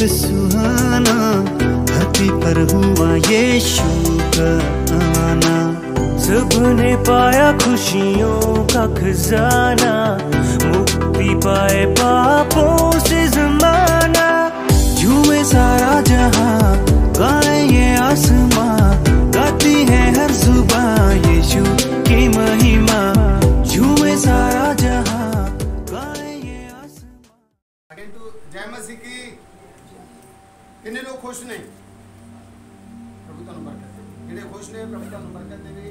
सुहाना, धरती पर हुआ यीशु का आना। सबने पाया खुशियों का खजाना, मुक्ति पाए पापों से ज़माना। झूमे सारा जहां, गाए ये आसमां, गाती है हर जुबां यीशु की महिमा। झूमे सारा जहां, गाए ये आसमां। जय मसीह की। कितने लोग खुश ने? प्रभु तुहानू बरकत दे। जिहड़े खुश ने प्रभु तुहानू बरकत देवे।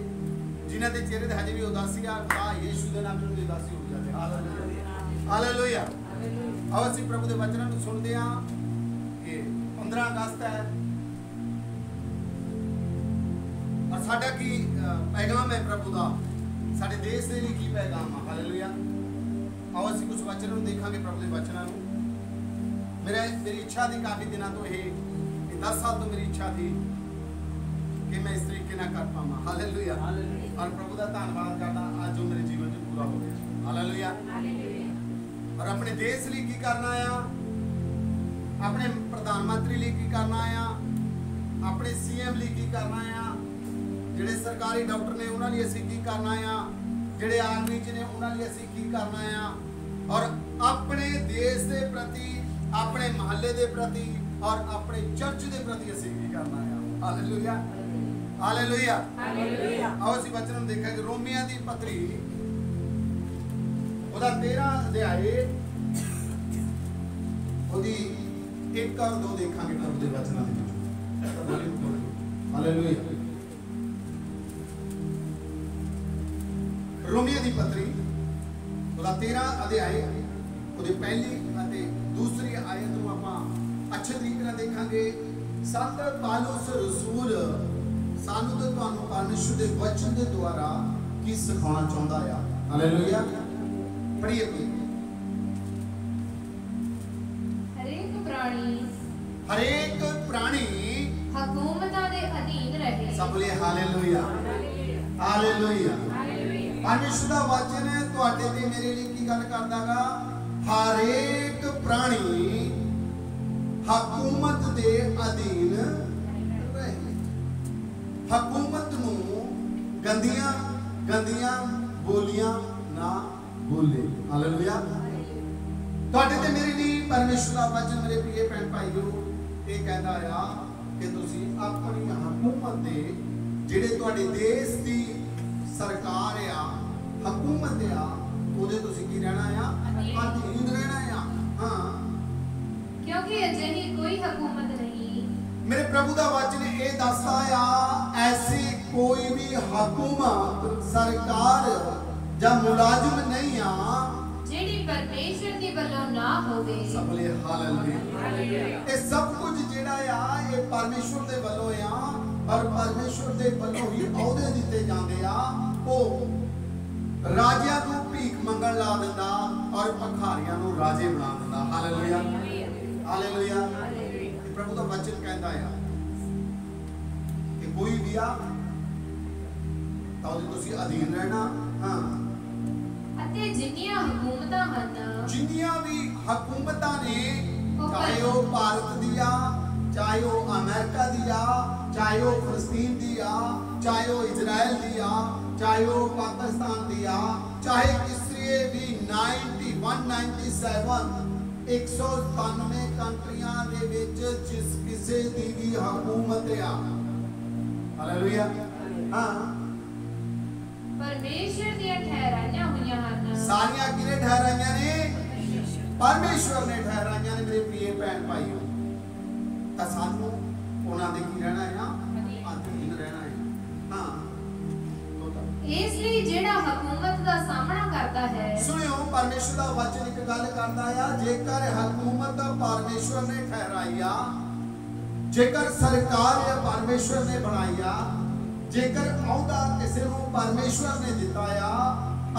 जिन्हां दे चेहरे ते हजे भी उदासी आ, खुदा यीशु दे नाम ते उदासी हो जाए। हालेलुया। आओ असीं प्रभु दे वचनां नूं सुणदे हां। कि 15 अगस्त है और साडा की पैगाम है प्रभु दा, साडे देश दे लई की पैगाम है। हालेलुया। आओ असीं कुछ वचनां नूं देखांगे प्रभु दे वचनां नूं। मेरी इच्छा थी काफ़ी दिनों तो ये 10 साल तो मेरी इच्छा थी कि मैं इस तरीके ना कर पाऊँ। हालेलुया। और प्रभु का धन्यवाद करना आज जो मेरे जीवन में पूरा हो गया। हालेलुया। और अपने देश लिए की करना आया, अपने प्रधानमंत्री लिए की करना आया, अपने CM लिए की करना आया, जिहड़े सरकारी डॉक्टर ने उन्होंने लिए असीं की करना आया, जिहड़े आर्मी च ने उन्होंने लिए असीं की करना आया, और अपने देश के प्रति, अपने महल्ले के प्रति और अपने चर्च के प्रति असीं की करना है। हालेलुया। हालेलुया। आओ असीं वचन देखांगे रोमिया दी पत्री ओदा 13 अध्याय ओदी 1 और 2 देखांगे प्रभु दे वचनां दे। हालेलुया। रोमिया दी पत्री ओदा 13 अध्याय ओदी पहली अते दूसरी आयत नूं आपां अच्छे तरीके नाल देखांगे। संत पौलुस रसूल सानू ते तुहानू परमेश्वर दे वचन दे द्वारा की सिखाना चाहुंदा है। हालेलुया। पढ़िए कोई। हरेक प्राणी हुकूमतां दे अधीन रहे। सब बोले हालेलुया। हालेलुया। परमेश्वर दा वचन तुहाडे ते मेरे लिए की गल करदागा। हर एक प्राणी हुकूमत दे अधीन रहे। हुकूमत नूं गंदियां गंदियां बोलियां ना बोले। हालेलुया। तुहाडे ते मेरे लिए परमेश्वर दा वचन मेरे प्रिय भैन भाईओ ये कहदा आ कि तुसीं अपनी हुकूमत दे जिहड़े तुहाडे देश दी सरकार आ, हुकूमत आ, ਉਹਦੇ ਤੁਸੀਂ ਕੀ ਰਹਿਣਾ ਆ? ਅਧੀਨ ਰਹਿਣਾ ਆ। ਹਾਂ, क्योंकि अजਿਹੀ कोई हुकूमत नहीं। मेरे प्रभु का वचन ये दसदा आ ऐसी कोई भी हुकूमत सरकार या मुलाजिम नहीं आ ਜਿਹੜੀ परमेश्वर ਦੀ ਵੱਲੋਂ ਨਾ ਹੋਵੇ। सबले हालेलुया। ये सब कुछ ਜਿਹੜਾ ਆ ਇਹ परमेश्वर ਦੇ ਵੱਲੋਂ ਆ और परमेश्वर ਦੇ ਵੱਲੋਂ ਹੀ ਅਹੁਦੇ ਦਿੱਤੇ ਜਾਂਦੇ ਆ। ਉਹ राजिया को भीख मंगण ला दिंदा और भखारियां नूं राजे बना दिंदा। हालेलुया। हालेलुया। प्रभु दा वचन कहता है कि कोई भी आ तां ओहदे तुसीं अधीन रहना। हां, ਅਤੇ ਜਿੰਨੀਆਂ हुकूमतां ਹਨ, जिन्नियां भी हुकूमतां ने, चाहे वो भारत दी आ, चाहे वो अमेरिका दी आ, चाहे वो फिलिस्तीन दी आ, चाहे वो इजराइल दी आ, चाहे वो पाकिस्तान दी आ, चाहे किसी भी 197 कंट्रियां दे विच जिस किसी दी भी हुकूमत आ। हालेलुया। हां, परमेश्वर ਦੀਆਂ ਠਹਿਰਾਈਆਂ ਹੋਈਆਂ ਹਨ। सारियां किने ठहराइयां ने? परमेश्वर ने ठहराइयां ने। मेरे प्रिय भैन भाईओ तां सानू उन्हां दे की रहना है? अधीन रहना है। हां, इसलिए जेड़ा हुकूमत का सामना करता है, सुनियो परमेश्वर का वचन एक गल करता है, जेकर हुकूमत परमेश्वर ने ठहराई आ, जेकर सरकार या परमेश्वर ने बनाई आ, जेकर औदा किसी को परमेश्वर ने दिता आ,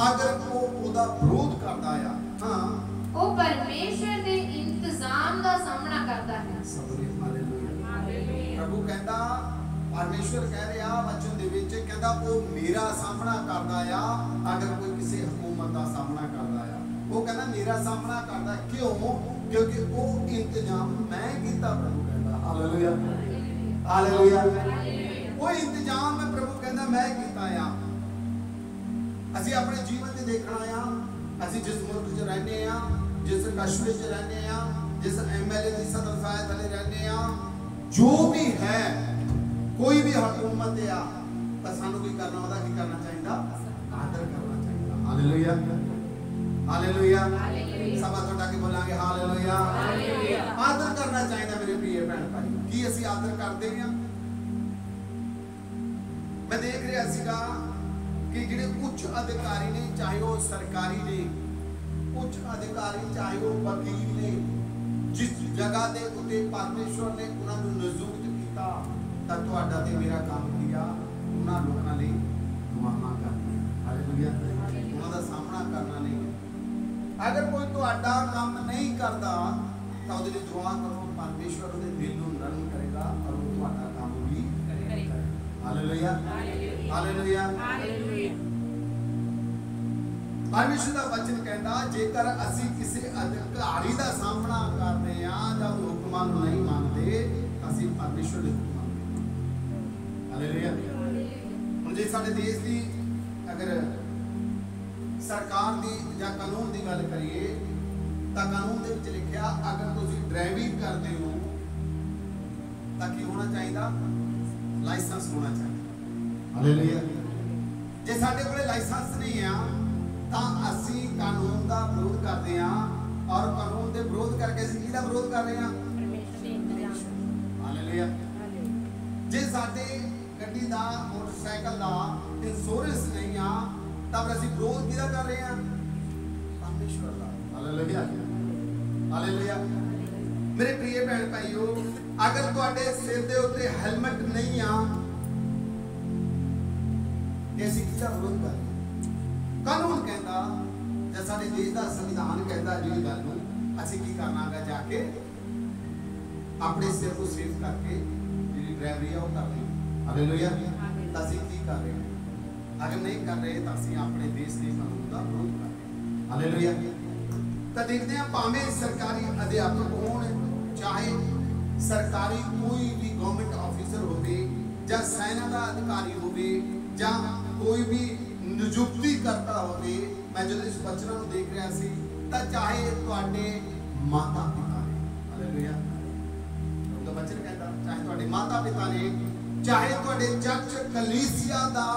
अगर वो ओदा विरोध करता आ, हां, वो परमेश्वर के इंतजाम का सामना करता है। प्रभु कहता परमेश्वर कह रहा वचन दे विच कहता वो मेरा सामना करदा आ अगर कोई किसी हुकूमत का सामना करदा आ। वो कहना मेरा सामना करता, क्यों? क्योंकि वो इंतजाम मैं किया। प्रभु कहता हालेलुया हालेलुया, वो इंतजाम में प्रभु कहता मैं किया आ। ਅਸੀਂ ਆਪਣੇ ਜੀਵਨ ਤੇ ਦੇਖਣਾ ਆ, ਅਸੀਂ ਜਿਸ ਮੁਲਕ 'ਚ ਰਹਿੰਦੇ ਆ, ਜਿਸ ਕਸਬੇ 'ਚ ਰਹਿੰਦੇ ਆ, ਜਿਸ ਐਮਐਲਏ ਦੀ ਸਦਰ ਸਾਇਆ ਥੱਲੇ ਰਹਿੰਦੇ ਆ, ਜੋ ਵੀ ਹੈ ਕੋਈ ਵੀ ਹਕੂਮਤ ਆ, ਤਾਂ ਸਾਨੂੰ ਕੀ ਕਰਨਾ, ਉਹਦਾ ਕੀ ਕਰਨਾ ਚਾਹੀਦਾ? ਆਦਰ ਕਰਨਾ ਚਾਹੀਦਾ। ਹਾਲੇਲੂਇਆ ਹਾਲੇਲੂਇਆ, ਸਭਾ ਤੁਹਾਡਾ ਕੀ ਬੋਲਾਂਗੇ? ਹਾਲੇਲੂਇਆ ਆਦਰ ਕਰਨਾ ਚਾਹੀਦਾ ਮੇਰੇ ਪ੍ਰਿय ਭੈਣ ਭਾਈ। ਕੀ ਅਸੀਂ ਆਦਰ ਕਰਦੇ ਹਾਂ? ਮੈਂ ਦੇਖ ਰਿਹਾ ਸੀਗਾ कि जिहड़े उच्च अधिकारी ने, चाहे वो सरकारी ने, उच्च अधिकारी चाहे वो वकील ने, जिस जगह के उत्ते परमेश्वर ने उन्होंने नियुक्त किया, तां तुहाडा ते मेरा काम किया उन्हां लोकां लई दुआवां करनी। हालेलुया, उन्हां दा सामना करना नहीं। अगर कोई तुहाडा काम नहीं करता तां उहदे लई दुआ करो, परमेश्वर उहदे दिल नूं नरम करेगा और वो तुहाडा काम भी करेगा। हालेलुया हालेलुया, परमेश्वर का वचन कहता जेकर असी किसी अधिकारी का सामना करते हैं जब हुक्मां नहीं मानते, असी परमेश्वर के हुक्म मानते। हालेलुया, हुण जे साडे देश की अगर सरकार की या कानून की गल करिए तो कानून के विच लिखिया अगर तुसीं ड्राइविंग करते हो तो की होना चाहिए? लाइसेंस होना चाहिए। हालेलुया, जे साडे कोले लाइसेंस नहीं है तो असी कानून का विरोध करते हैं, और कानून के विरोध करके असी किहदा विरोध कर रहे हैं? हालेलुया, जे साडे गड्डी दा मोटरसाइकिल दा इंश्योरेंस नहीं है तब असी विरोध किहदा कर रहे हैं? परमेश्वर दा। हालेलुया हालेलुया, मेरे प्रिय भैन भाइयों, अगर तुहाडे सिर दे उत्ते हेलमेट नहीं आ ऐसी किसका विरोध कर? कानून कहता या साडे देश का संविधान कहता जी गल नूं असीं की करना है, जाके अपने सिर को सेफ करके जी ड्राइवरी है वो करनी। हालेलुया, असीं की कर रहे हैं? अगर नहीं कर रहे तो असीं अपने देश के कानून का विरोध कर रहे हैं। हालेलुया, तो देखते हैं भावें सरकारी अध्यापक होण, चाहे सरकारी कोई भी गवर्नमेंट ऑफिसर होवे, या सेना का अधिकारी होवे, या कोई भी नियुक्ति करता होवे, मैं जो इस वचन को देख रहा सी, तो चाहे तुहाडे माता पिता ने, हालेलुया, उनका वचन कहता चाहे तुहाडे माता पिता ने, चाहे तुहाडे चर्च कलीसिया दा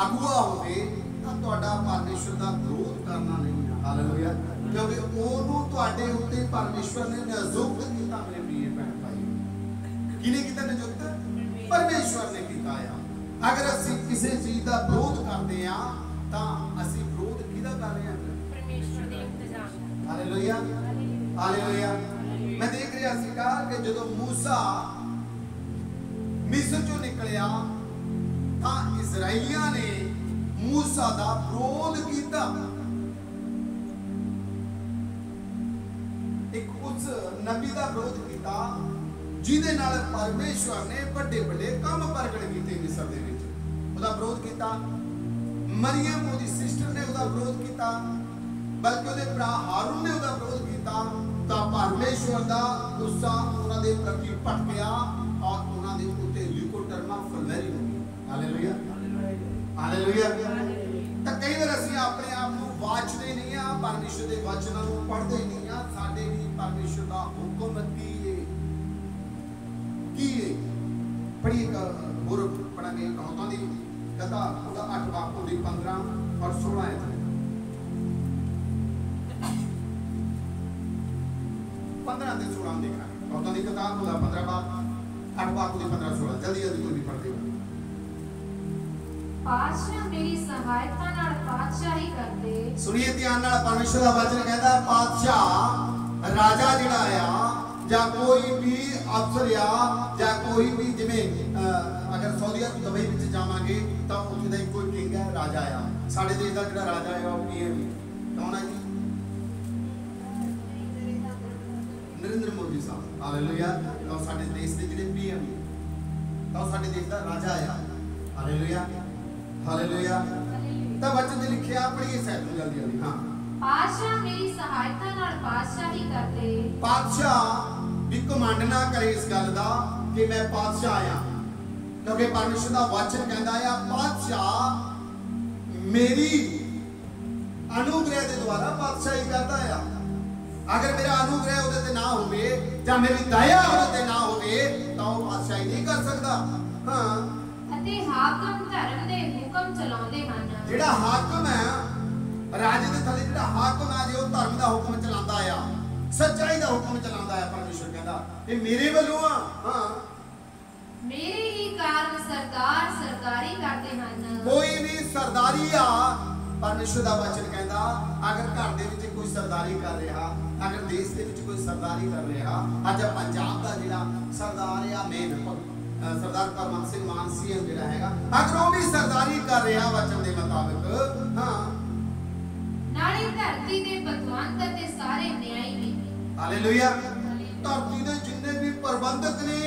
अगुआ होवे, तो तुहाडा परमेश्वर दा विरोध करना नहीं है। हालेलुया, क्योंकि ओनू तुहाडे उत्ते परमेश्वर ने नियुक्त किया। मेरे प्रिय भैन भाई, किने किता नियुक्त? परमेश्वर ने किया है। अगर असी किसी चीज का विरोध करते हैं तो असी विरोध किहदा कर रहे हैं? परमेश्वर दे इंतजाम। हालेलुया हालेलुया, मैं देख रहा सीगा कि जदों मूसा मिस्र चों निकलिया तो इजराइलियां ने मूसा का विरोध किया। एक उस नबी का विरोध किया जिहदे नाल परमेश्वर ने बड़े बड़े काम प्रगट किए मिस्र दे विच, उहदा विरोध किया। मरियम उहदी सिस्टर ने उहदा विरोध किया, बल्कि उहदे भरा हारून ने उहदा विरोध किया, तो परमेश्वर दा गुस्सा उहनां दे प्रति भट गया और उहनां दे उत्ते लिकोटरमा फलवैरी हो गई। हालेलुया हालेलुया, तो कई बार असीं अपने आप नूं वाचदे नहीं आ, परमेश्वर दे वचनां नूं पढ़दे नहीं आ। साडे भी परमेश्वर दा हुक्म की पढ़ी होर पढ़ांगे कहावतां दी कथा, ਉਹਦਾ 8 ਬਾਪ ਉਹਦੀ 15 और 16 है। 15 ਤੇ 16 देखा कहावतां दी किताब ਉਹਦਾ 15 बाप 8 बाप ਉਹਦੀ 15 16 जल्दी जल्दी कोई भी पढ़ देगा। पातशाह मेरी सहायता नाल पातशाही करते। सुनिए ध्यान नाल, परमेश्वर दा वचन कहता पातशाह राजा जिहड़ा आ या कोई भी अफसर या कोई भी जिवें अगर सऊदी दुबई विच जावांगे तो उत्थे दा कोई किंग है, राजा आ। साडे देश दा जिहड़ा राजा है वो की है? कौन है जी? नरेंद्र मोदी साहब। हालेलुया, तो साडे देश दे जिहड़े पीएम तो साडे देश दा राजा आ। हालेलुया हालेलुया, तो वचन दे लिखिया पढ़िए साइड जल्दी जल्दी। हाँ ਪਾਤਸ਼ਾਹ ਮੇਰੀ ਸਹਾਇਤਾ ਨਾਲ ਪਾਤਸ਼ਾਹੀ ਕਰਦੇ। ਪਾਤਸ਼ਾਹ ਵੀ ਕਮਾਂਡ ਨਾ ਕਰੇ ਇਸ ਗੱਲ ਦਾ ਕਿ ਮੈਂ ਪਾਤਸ਼ਾਹ ਆ, ਕਿਉਂਕਿ ਪਰਮੇਸ਼ਰ ਦਾ ਵਚਨ ਕਹਿੰਦਾ ਆ ਪਾਤਸ਼ਾਹ ਮੇਰੀ ਅਨੁਗ੍ਰਹਿ ਦੇ ਦੁਆਰਾ ਪਾਤਸ਼ਾਹੀ ਕਰਦਾ ਆ। ਅਗਰ ਮੇਰਾ ਅਨੁਗ੍ਰਹਿ ਉਹਦੇ ਤੇ ਨਾ ਹੋਵੇ ਜਾਂ ਮੇਰੀ ਦਇਆ ਉਹਦੇ ਤੇ ਨਾ ਹੋਵੇ ਤਾਂ ਉਹ ਪਾਤਸ਼ਾਹੀ ਨਹੀਂ ਕਰ ਸਕਦਾ। ਹਾਂ, ਅਤੇ ਹਾਕਮ ਧਰਮ ਦੇ ਹੁਕਮ ਚਲਾਉਂਦੇ ਹਨ। ਜਿਹੜਾ ਹਾਕਮ ਹੈ ਰਾਜੇ ਦੇ ਥੱਲੇ, ਜਿਹੜਾ ਹਾਕਮ ਆ ਜੇ ਉਹ ਧਰਮ ਦਾ ਹੁਕਮ ਚਲਾਉਂਦਾ ਆ, ਸੱਚਾਈ ਦਾ ਹੁਕਮ ਚਲਾਉਂਦਾ ਆ। ਪਰਮੇਸ਼ਰ ਕਹਿੰਦਾ ਇਹ ਮੇਰੇ ਵੱਲੋਂ ਆ। ਹਾਂ, ਮੇਰੇ ਹੀ ਕਾਰਨ ਸਰਦਾਰ ਸਰਦਾਰੀ ਕਰਦੇ ਹਨ। ਕੋਈ ਵੀ ਸਰਦਾਰੀ ਆ, ਪਰਮੇਸ਼ਰ ਦਾ ਵਚਨ ਕਹਿੰਦਾ ਅਗਰ ਘਰ ਦੇ ਵਿੱਚ ਕੋਈ ਸਰਦਾਰੀ ਕਰ ਰਿਹਾ, ਅਗਰ ਦੇਸ਼ ਦੇ ਵਿੱਚ ਕੋਈ ਸਰਦਾਰੀ ਕਰ ਰਿਹਾ, ਅੱਜ ਪੰਜਾਬ ਦਾ ਜਿਹੜਾ ਸਰਦਾਰ ਆ ਮੇਨ ਸਰਦਾਰ ਭਗਵੰਤ ਸਿੰਘ ਮਾਨ ਸੀਐਮ ਜਿਹੜਾ ਹੈਗਾ, ਅਗਰ ਉਹ ਵੀ ਸਰਦਾਰੀ ਕਰ ਰਿਹਾ ਵਚਨ ਦੇ ਮੁਤਾਬਕ, ਹਾਂ, ਨਾਲੇ ਧਰਤੀ ਦੇ ਪਤਵੰਤ ਤੇ ਸਾਰੇ ਨਿਆਈ ਵੀ। ਹਾਲੇਲੂਇਆ। ਧਰਤੀ ਦੇ ਜਿੰਨੇ ਵੀ ਪ੍ਰਬੰਧਕ ਨੇ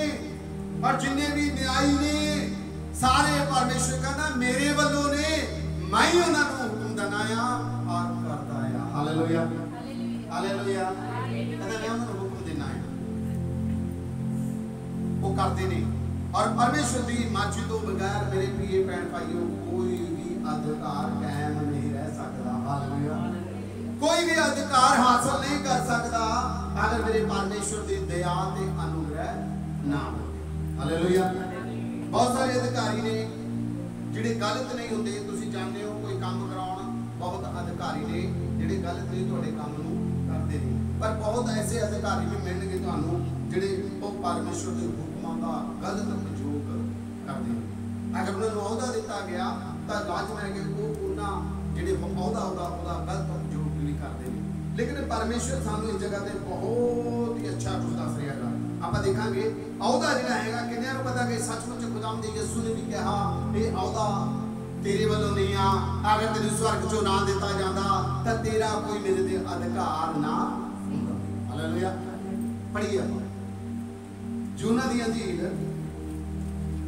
ਔਰ ਜਿੰਨੇ ਵੀ ਨਿਆਈ ਨੇ, ਸਾਰੇ ਪਰਮੇਸ਼ਰ ਕਹਿੰਦਾ ਮੇਰੇ ਵੱਲੋਂ ਨੇ, ਮੈਂ ਹੀ ਉਹਨਾਂ ਨੂੰ ਹੁਕਮ ਦੇਣਾ ਆ ਔਰ ਕਰਦਾ ਆ। Hallelujah, hallelujah. ਕਹਿੰਦਾ ਮੈਂ ਉਹਨਾਂ ਨੂੰ ਹੁਕਮ ਦੇਣਾ ਹੈ, ਉਹ ਕਰਦੇ ਨੇ। ਔਰ ਪਰਮੇਸ਼ਰ ਦੀ ਮਰਜ਼ੀ ਤੋਂ ਬਗੈਰ ਮੇਰੇ ਪ੍ਰਿय ਭੈਣ ਭਾਈਓ ਕੋਈ ਵੀ ਅਧਿਕਾਰ ਕਾਇਮ ਨਹੀਂ ਰਹਿ ਸਕਦਾ। ਹਾਲੇਲੂਇਆ। ਕੋਈ ਵੀ ਅਧਿਕਾਰ ਹਾਸਲ ਨਹੀਂ ਕਰ ਸਕਦਾ ਅਗਰ ਮੇਰੇ ਪਰਮੇਸ਼ਰ ਦੀ ਦਇਆ ਤੇ ਅਨੁਗ੍ਰਹਿ ਨਾ ਹੋਵੇ। ਹਾਲੇਲੂਇਆ। ਬਹੁਤ ਸਾਰੇ ਅਧਿਕਾਰੀ ਨੇ ਜਿਹੜੇ ਗਲਤ ਨਹੀਂ ਹੁੰਦੇ, ਤੁਸੀਂ ਜਾਣਦੇ ਹੋ। ਕੋਈ ਕੰਮ ਕਰਾਉਣ ਬਹੁਤ ਅਧਿਕਾਰੀ ਨੇ ਜਿਹੜੇ ਗਲਤ ਨਹੀਂ ਤੁਹਾਡੇ ਕੰਮ ਨੂੰ ਕਰਦੇ ਨੇ, ਪਰ ਬਹੁਤ ਐਸੇ ਅਧਿਕਾਰੀ ਵੀ ਮਿਲਣਗੇ ਤੁਹਾਨੂੰ ਜਿਹੜੇ ਉਹ ਪਰਮੇਸ਼ਰ ਦੇ ਹੁਕਮਾਂ ਦਾ ਗਲਤ ਪ੍ਰਯੋਗ ਕਰਦੇ ਨੇ। ਅਗਰ ਉਹਨਾਂ ਨੂੰ ਅਹੁਦਾ ਦਿੱਤਾ ਗਿਆ ਤਾਂ ਲਾਜ਼ਮ ਹੈ ਕਿ ਉਹ ਉਹਨਾਂ ਜਿਹੜੇ ਅਹੁਦਾ ਉਹਦਾ ਗਲਤ ਪ੍ਰਯੋਗ ਵੀ ਕਰਦੇ ਨੇ। ਲੇਕਿਨ ਪਰਮੇਸ਼ਰ ਸਾਨੂੰ ਇਸ ਜਗ੍ਹਾ ਤੇ ਬਹੁਤ ਹੀ ਅੱਛਾ ਕੁਝ ਦੱਸ ਰਿਹਾ ਹੈ। ਆਪਾਂ ਦੇਖਾਂਗੇ ਅਹੁਦਾ ਜਿਹੜਾ ਹੈਗਾ, ਕਿੰਨਿਆਂ ਨੂੰ ਪਤਾ ਕਿ ਸੱਚਮੁੱਚ ਖੁਦਾਵੰਦ ਯਿਸੂ ਨੇ ਵੀ ਕਿਹਾ ਇਹ ਅਹੁਦਾ ਤੇਰੇ ਵੱਲੋਂ ਨਹੀਂ ਆ, ਅਗਰ ਤੈਨੂੰ ਸਵਰਗ ਚੋਂ ਨਾ ਦਿੱਤਾ ਜਾਂਦਾ ਤਾਂ ਤੇਰਾ ਕੋਈ ਮੇਰੇ ਤੇ ਅਧਿਕਾਰ ਨਾ ਹੁੰਦਾ। ਹਾਲੇਲੂਇਆ। ਪੜ੍ਹੀਏ ਯੂਹੰਨਾ ਦੀ ਅੰਜੀਲ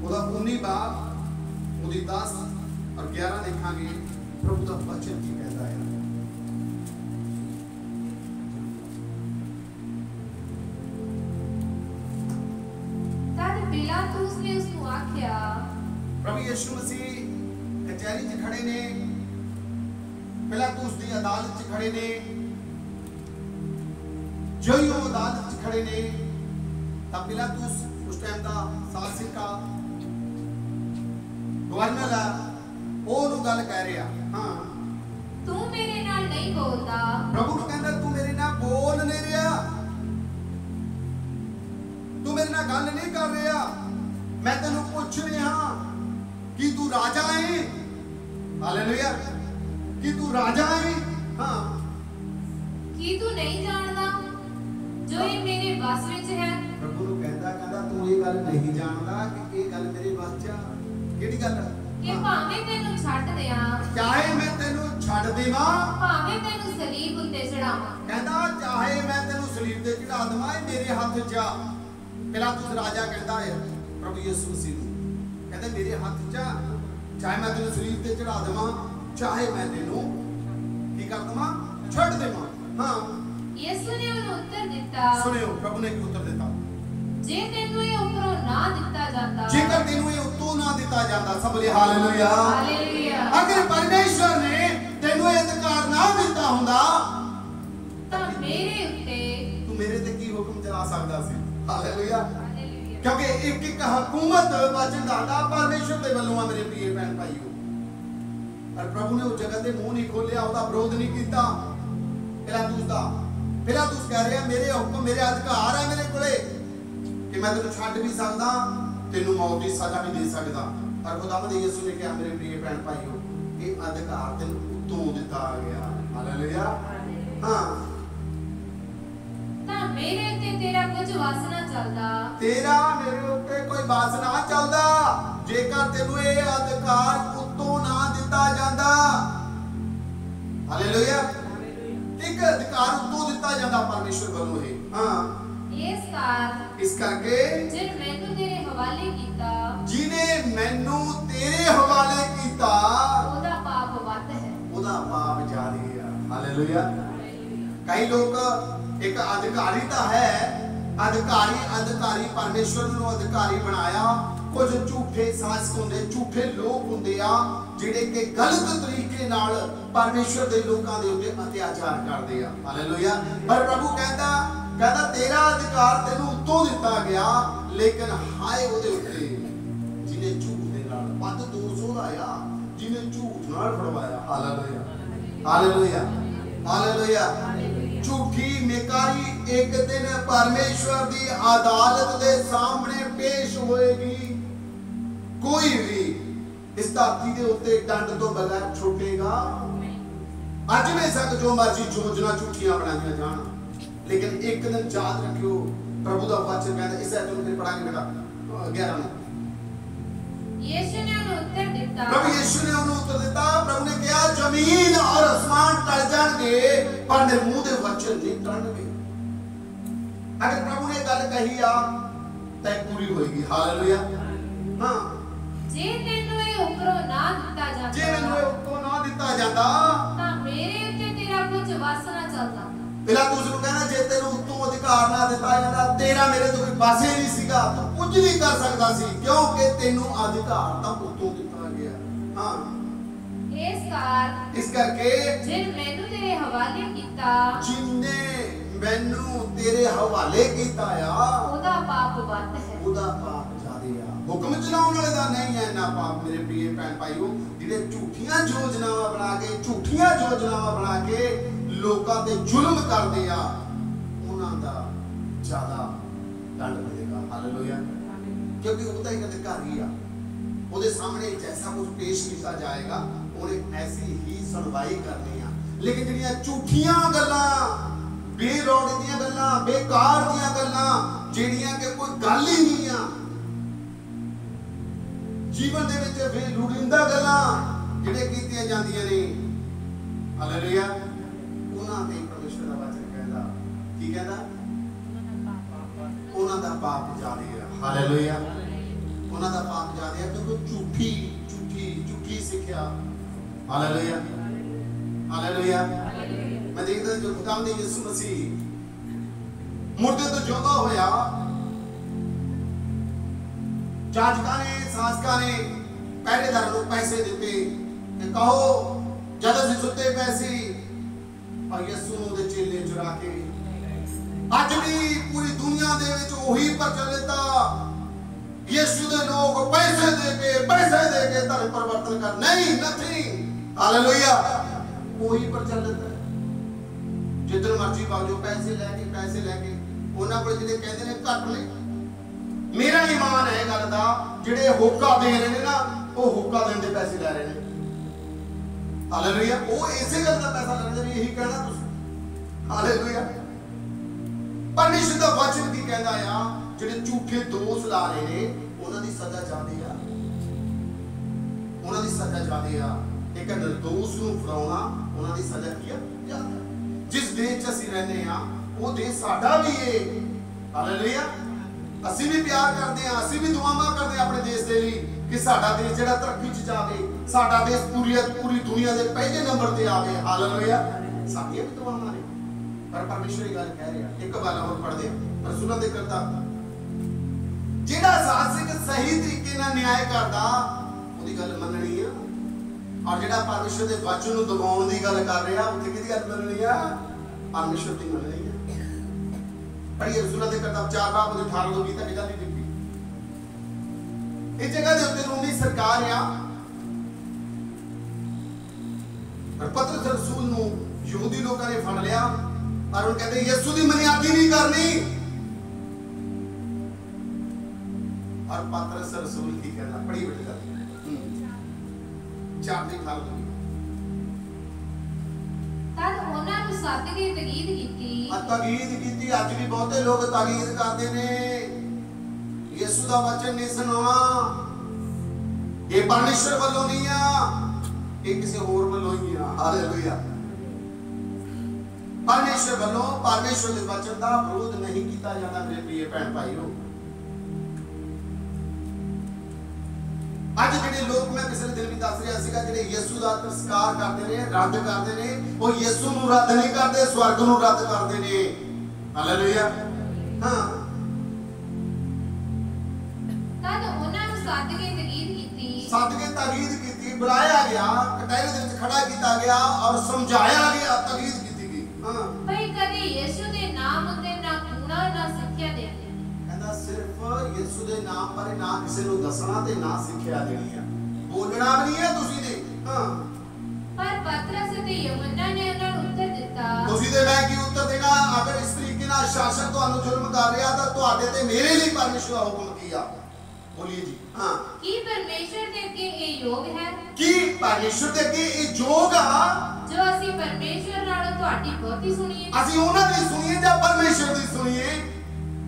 ਉਹਦਾ 19 ਬਾਬ ਉਹਦੀ 10 ਔਰ 11 ਦੇਖਾਂਗੇ ਪ੍ਰਭੂ ਦਾ ਵਚਨ ਕੀ ਕਹਿੰਦਾ ਹੈ। ਤਦ ਪਿਲਾਤੂਸ ਨੇ ਉਸ ਨੂੰ ਆਖਿਆ, ਪ੍ਰਭੂ ਯਿਸੂ ਮਸੀਹ ਕਚਹਿਰੀ 'ਚ ਖੜੇ ਨੇ, ਪਿਲਾਤੂਸ ਦੀ ਅਦਾਲਤ 'ਚ ਖੜੇ ਨੇ। ਜੋ ਹੀ ਉਹ ਅਦਾਲਤ 'ਚ ਖੜੇ ਨੇ ਤਾਂ ਪਿਲਾਤੂਸ ਉਸ ਟਾਈਮ ਦਾ ਸ਼ਾਸਕ ਆ, ਗਵਰਨਰ ਆ, ਉਹਨੂੰ ਗੱਲ ਕਹਿ ਰਿਹਾ। ਹਾਂ, ਤੂੰ ਮੇਰੇ ਨਾਲ ਨਹੀਂ ਬੋਲਦਾ। ਪ੍ਰਭੂ ਨੂੰ ਕਹਿੰਦਾ ਤੂੰ ਮੇਰੇ ਨਾਲ ਬੋਲ ਨਹੀਂ ਰਿਹਾ, ਤੂੰ ਮੇਰੇ ਨਾਲ ਗੱਲ ਨਹੀਂ ਕਰ ਰਿਹਾ। ਮੈਂ ਤੈਨੂੰ ਪੁੱਛ ਰਿਹਾ ਕਿ ਤੂੰ ਰਾਜਾ ਹੈ। ਹਾਲੇਲੂਇਆ। ਕਿ ਤੂੰ ਰਾਜਾ ਹੈ। ਹਾਂ, ਕੀ ਤੂੰ ਨਹੀਂ ਜਾਣਦਾ ਜੋ ਇਹ ਮੇਰੇ ਵੱਸ ਵਿੱਚ ਹੈ? ਪ੍ਰਭੂ ਨੂੰ ਕਹਿੰਦਾ ਤੂੰ ਇਹ ਗੱਲ ਨਹੀਂ ਜਾਣਦਾ ਕਿ ਇਹ ਗੱਲ ਮੇਰੇ ਵੱਸ 'ਚ ਆ। ਕਿਹੜੀ ਗੱਲ? ਕਿ ਭਾਵੇਂ ਤੈਨੂੰ ਛੱਡ ਦਿਆਂ, ਚਾਹੇ ਮੈਂ ਤੈਨੂੰ ਛੱਡ ਦੇਵਾਂ, ਭਾਵੇਂ ਤੈਨੂੰ ਸਲੀਬ ਉੱਤੇ ਚੜਾਵਾਂ। ਕਹਿੰਦਾ ਚਾਹੇ ਮੈਂ ਤੈਨੂੰ ਸਲੀਬ ਤੇ ਚੜਾ ਦੇਵਾਂ, ਇਹ ਮੇਰੇ ਹੱਥ 'ਚ ਆ। ਪਿਲਾਤੂਸ ਰਾਜਾ ਕਹਿੰਦਾ ਹੈ ਪ੍ਰਭੂ ਯਿਸੂ ਮਸੀਹ ਨੂੰ, ਕਹਿੰਦਾ ਮੇਰੇ ਹੱਥ 'ਚ ਆ, ਚਾਹੇ ਮੈਂ ਤੈਨੂੰ ਸਲੀਬ ਤੇ ਚੜਾ ਦੇਵਾਂ, ਚਾਹੇ ਮੈਂ ਤੈਨੂੰ ਕੀ ਕਰ ਦੇਵਾਂ, ਛੱਡ ਦੇਵਾਂ। ਹਾਂ, ਯਿਸੂ ਨੇ ਉਹਨੂੰ ਉੱਤਰ ਦਿੱਤਾ, ਸੁਣਿਓ ਪ੍ਰਭੂ ਨੇ ਕੀ ਉੱਤਰ ਦਿੱਤਾ। ਜੇ ਤੈਨੂੰ ਇਹ ਉੱਪਰੋਂ ਨਾ ਦਿੱਤਾ ਜਾਂਦਾ, ਜੇਕਰ ਤੈਨੂੰ ਇਹ ਉੱਤੋਂ ਨਾ ਦਿੱਤਾ ਜਾਂਦਾ, ਸਭ ਲਈ ਹਾਲੇਲੂਇਆ। ਹਾਲੇਲੂਇਆ। ਅਗਰ ਪਰਮੇਸ਼ਰ ਨੇ ਤੈਨੂੰ ਇਹ ਅਧਿਕਾਰ ਨਾ ਦਿੱਤਾ ਹੁੰਦਾ ਤਾਂ ਮੇਰੇ ਉੱਤੇ ਤੂੰ ਮੇਰੇ ਤੇ ਕੀ ਹੁਕਮ ਚਲਾ ਸਕਦਾ ਸੀ? ਹਾਲੇਲੂਇਆ। ਹਾਲੇਲੂਇਆ। ਕਿਉਂਕਿ ਇੱਕ ਇੱਕ ਹਕੂਮਤ ਵਚਨ ਦਾ ਪਰਮੇਸ਼ਰ ਦੇ ਵੱਲੋਂ ਆ ਮੇਰੇ ਪ੍ਰਿय ਭੈਣ ਭਾਈਓ। ਪਰ ਪ੍ਰਭੂ ਨੇ ਉਸ ਜਗ੍ਹਾ ਤੇ ਮੂੰਹ ਨਹੀਂ ਖੋਲਿਆ, ਉਹਦਾ ਵਿਰੋਧ ਨਹੀਂ ਕੀਤਾ ਪਿਲਾਤੂਸ ਦਾ। ਪਿਲਾਤੂਸ ਕਹਿ ਰਿਹਾ ਮੇਰੇ ਹੁਕਮ, ਮੇਰੇ ਅਧਿਕਾਰ ਆ ਮੇਰੇ ਕੋਲੇ ਕਿ ਮੈਂ ਤੈਨੂੰ ਛੱਡ ਵੀ ਸਕਦਾ, ਤੈਨੂੰ ਮੌਤ ਦੀ ਸਜ਼ਾ ਵੀ ਦੇ ਸਕਦਾ। ਪਰ ਖੁਦਾਵੰਦ ਯਿਸੂ ਨੇ ਕਿਹਾ ਮੇਰੇ ਪ੍ਰਿय ਭੈਣ ਭਾਈਓ ਇਹ ਅਧਿਕਾਰ ਤੈਨੂੰ ਉੱਤੋਂ ਦਿੱਤਾ ਗਿਆ। ਹਾਲੇਲੂਇਆ। ਹਾਂ, ਤਾਂ ਮੇਰੇ ਉੱਤੇ ਤੇਰਾ ਕੁਝ ਵਾਸ ਨਾ ਚੱਲਦਾ, ਤੇਰਾ ਮੇਰੇ ਉੱਤੇ ਕੋਈ ਵਾਸ ਨਾ ਚੱਲਦਾ ਜੇਕਰ ਤੈਨੂੰ ਇਹ ਅਧਿਕਾਰ ਉੱਤੋਂ ਨਾ ਦਿੱਤਾ ਜਾਂਦਾ। ਹਾਲੇਲੂਇਆ। ਇੱਕ ਅਧਿਕਾਰ ਉੱਤੋਂ ਦਿੱਤਾ ਜਾਂਦਾ ਪਰਮੇਸ਼ਰ ਵੱਲੋਂ ਇਹ। ਹਾਂ, ਇਸ ਕਰਕੇ ਜਿਹਨੇ ਮੈਨੂੰ ਤੇਰੇ ਹਵਾਲੇ ਕੀਤਾ, ਜਿਹਨੇ ਮੈਨੂੰ ਤੇਰੇ ਹਵਾਲੇ ਕੀਤਾ ਉਹਦਾ ਪਾਪ ਵੱਧ ਹੈ, ਉਹਦਾ ਪਾਪ ਜ਼ਿਆਦਾ ਹੈ। ਹਾਲੇਲੂਇਆ। हालेलुया। कई लोग एक अधिकारी तो है, अधिकारी परमेश्वर ने अधिकारी बनाया, कुछ झूठे शासक होंगे, झूठे लोग होंगे आ जिहड़े कि गलत तरीके नाल परमेश्वर दे लोकां दे उत्ते अत्याचार करदे आ। हालेलुया। पर प्रभु कहता तेरा अधिकार तेनू उत्तों दिता गया, लेकिन हाय उहदे उत्ते जिन्हें झूठ दे नाल वध दोष होया, जिन्हें झूठ नाल फड़वाया। Hallelujah hallelujah hallelujah. झूठी मेकारी एक दिन परमेश्वर की अदालत के सामने पेश होएगी। कोई भी इस धरती के उत्ते दंड तो बगैर छुटेगा। अज बेशक जो मर्जी योजना झूठियां बनाई जान, लेकिन एक दिन याद रखियो प्रभु का वचन कहता, इस तुम फिर पढ़ांगे बेटा 11 में। यीशु ने उन्हें उत्तर दिता, प्रभु यीशु ने उन्हें उत्तर दिता, प्रभु ने कहा जमीन और आसमान टल जाएंगे पर मेरे मुंह के वचन नहीं टलणगे। अगर प्रभु ने गल कही आ तो पूरी होएगी। हालेलुया। हां, जे तैनू ये उपरों ना दिता जाता, जे मैनू ये उपरों ना दिता जाता तां मेरे उत्ते तेरा कुछ वस ना चलता। पिलातुस नूं कहना जे तेनू उत्तों अधिकार ना दिता जाता, तेरा मेरे तो कोई पासे नहीं सीगा, तू कुछ नहीं कर सकदा सी, क्योंकि तेनू अधिकार तां उत्तों दिता गया। हां, इस करके जिन मैनू तेरे हवाले कीता, जिन्ने मैनू तेरे हवाले कीता आ, ओदा पाप वध है, ओदा पाप ज्यादा आ। हुक्म चलाउण वाले दा नहीं है ना पाप। मेरे प्रिय भैन भाईओ, जिहड़े झूठियां योजनावां बना के लोकां ते जुल्म करदे आ, उन्हां दा ज्यादा दंड मिलेगा। हालेलुया। क्योंकि ओदा एक अधिकारी आ, ओदे सामने जैसा कुछ पेश किया जाएगा उन्हें ऐसी ही सुनवाई करनी आ। लेकिन जिहड़ियां झूठियां गल्लां, बेलोड़ दीयां गल्लां, बेकार दीयां गल्लां, जिहड़ियां कि कोई गल ही नहीं आ, जीवन दे विच बेलोड़ींदा गल्लां जिहड़े कीतियां जांदियां ने, हालेलुया, उन्हां ते परमेश्वर दा वचन कहंदा, की कहंदा? उन्हां दा पाप ज्यादा है। हालेलुया। उन्हां दा पाप ज्यादा है क्योंकि झूठी सिक्ख्या। Hallelujah hallelujah. मैं देखदा जो खुदावंद यीशु मसीह मुर्दे तो जिंदा होया, जाजकां ने शासकां ने पहरेदारां नूं पैसे दिते ते कहो जद असीं सुत्ते पैसे और यीशु नूं दे चेले चुरा के। अज भी पूरी दुनिया दे विच ओही प्रचलित आ, यीशु दे लोग पैसे दे के धर्म परिवर्तन कर नहीं, नथिंग। हालेलुया। वही प्रचलित है, जिधर मर्जी भाजो पैसे लेके उन्हां कोल जिहड़े कहंदे ने घट ने। मेरा ईमान है गल दा, जिहड़े होका दे रहे ने ना, वो होका देण दे पैसे ले रहे ने। हालेलुया। वो इसे गल दा पैसा लेंदे भी यही कहना तुसीं। हालेलुया। परमेश्वर दा वचन की कहंदा आ, जिहड़े झूठे दोष ला रहे ने उन्हां दी सज़ा ज्यादा आ, उन्हां दी सज़ा ज्यादा आ। एक निर्दोष नूं फड़ाउणा उन्हां दी सज़ा की आ ज्यादा। जिस देश च असीं रहने आ वो देश साडा भी है। हालेलुया। असीं भी प्यार करते हैं, असीं भी दुआवां करते हैं अपने देश के लिए कि साडा देश जिहड़ा तरक्की च जावे, साडा देश पूरी दुनिया के पहले नंबर ते आवे। हालेलुया। साडियां भी दुआवां ने, पर परमेश्वर ये गल कह रहा। एक गल होर पढ़दे रसूलां दे करता, जिहड़ा शासक सही तरीके नाल न्याय करदा ओदी गल मनणी आ, और जिहड़ा परमेश्वर दे वचन नूं दबाउण दी गल कर रहा उत्थे किहदी गल मनणी आ? परमेश्वर दी मनणी आ। पढ़िए रसूलां दे करता 4 बाब 18-20 तक गल लिखी। इस जगह दे उत्ते रोमी सरकार आ, पर पतरस रसूल नूं यहूदी लोकां ने फड़ लिया और उन्हें कहते यीशु दी मनियादी नहीं करनी। और पतरस रसूल की कहना बड़ी बड़ी गल 4 दिन खाल दो तद उन्हां नूं सद के तकीद कीती। अज भी बहुते लोग ताकीद करते ने यीशु दा वचन नहीं सुनाना, ये परमेश्वर वालों नहीं आ, ये किसी होर वालों ही आ। हालेलुया। परमेश्वर वालों परमेश्वर के वचन का विरोध नहीं किया जाता। मेरे प्रिय भैन भाईओ, अज जिहड़े ਦੇ ਲੋਕ ਮੈਂ ਪਿਛਲੇ ਦਿਨ ਵੀ ਦੱਸ ਰਿਹਾ ਸੀਗਾ ਜਿਹੜੇ ਯਿਸੂ ਦਾ ਤਿਰਸਕਾਰ ਕਰਦੇ ਨੇ, ਰੱਦ ਕਰਦੇ ਨੇ, ਉਹ ਯਿਸੂ ਨੂੰ ਰੱਦ ਨਹੀਂ ਕਰਦੇ, ਸਵਰਗ ਨੂੰ ਰੱਦ ਕਰਦੇ ਨੇ। ਹਾਲੇਲੂਇਆ। ਹਾਂ, ਤਦ ਉਹਨਾਂ ਨੂੰ ਸੱਦ ਕੇ ਤਾਕੀਦ ਕੀਤੀ, ਬੁਲਾਇਆ ਗਿਆ, ਕਟਹਿਰੇ ਦੇ ਵਿੱਚ ਖੜਾ ਕੀਤਾ ਗਿਆ ਔਰ ਸਮਝਾਇਆ ਗਿਆ, ਤਾਕੀਦ ਕੀਤੀ ਗਈ। ਹਾਂ, ਭਈ ਕਦੇ ਯਿਸੂ ਦੇ ਨਾਮ ਉੱਤੇ ਨਾ ਕੂਣਾ ਨਾ ਸਿੱਖਿਆ ਦੇਣੀ। ਕਹਿੰਦਾ ਸਿਰਫ ਯਿਸੂ ਦੇ ਨਾਮ ਬਾਰੇ ਨਾ ਕਿਸੇ ਨੂੰ ਦੱਸਣਾ ਤੇ ਨਾ ਸਿੱਖਿਆ ਦੇਣੀ ਆ, ਬੋਲਣਾ ਵੀ ਨਹੀਂ ਹੈ ਤੁਸੀਂ ਨੇ। ਹਾਂ, ਪਰ ਪਤਰਸ ਤੇ ਯਹੋਨਾ ਨੇ ਉਹਨਾਂ ਨੂੰ ਉੱਤਰ ਦਿੱਤਾ, ਤੁਸੀਂ ਤੇ ਮੈਂ ਕੀ ਉੱਤਰ ਦੇਣਾ? ਅਗਰ ਇਸ ਤਰੀਕੇ ਨਾਲ ਸ਼ਾਸਕ ਤੁਹਾਨੂੰ ਜ਼ੁਲਮ ਕਰ ਰਿਹਾ ਤਾਂ ਤੁਹਾਡੇ ਤੇ ਮੇਰੇ ਲਈ ਪਰਮੇਸ਼ਰ ਦਾ ਹੁਕਮ ਕੀ ਆ? ਬੋਲੀਏ ਜੀ। ਹਾਂ, ਕੀ ਪਰਮੇਸ਼ਰ ਦੇ ਅੱਗੇ ਇਹ ਯੋਗ ਹੈ? ਕੀ ਪਰਮੇਸ਼ਰ ਦੇ ਅੱਗੇ ਇਹ ਯੋਗ ਆ ਜੋ ਅਸੀਂ ਪਰਮੇਸ਼ਰ ਨਾਲੋਂ ਤੁਹਾਡੀ ਬਹੁਤੀ ਸੁਣੀਏ? ਅਸੀਂ ਉਹਨਾਂ ਦੀ ਸੁਣੀਏ ਜਾਂ ਪਰਮੇਸ਼ਰ ਦੀ ਸੁਣੀਏ?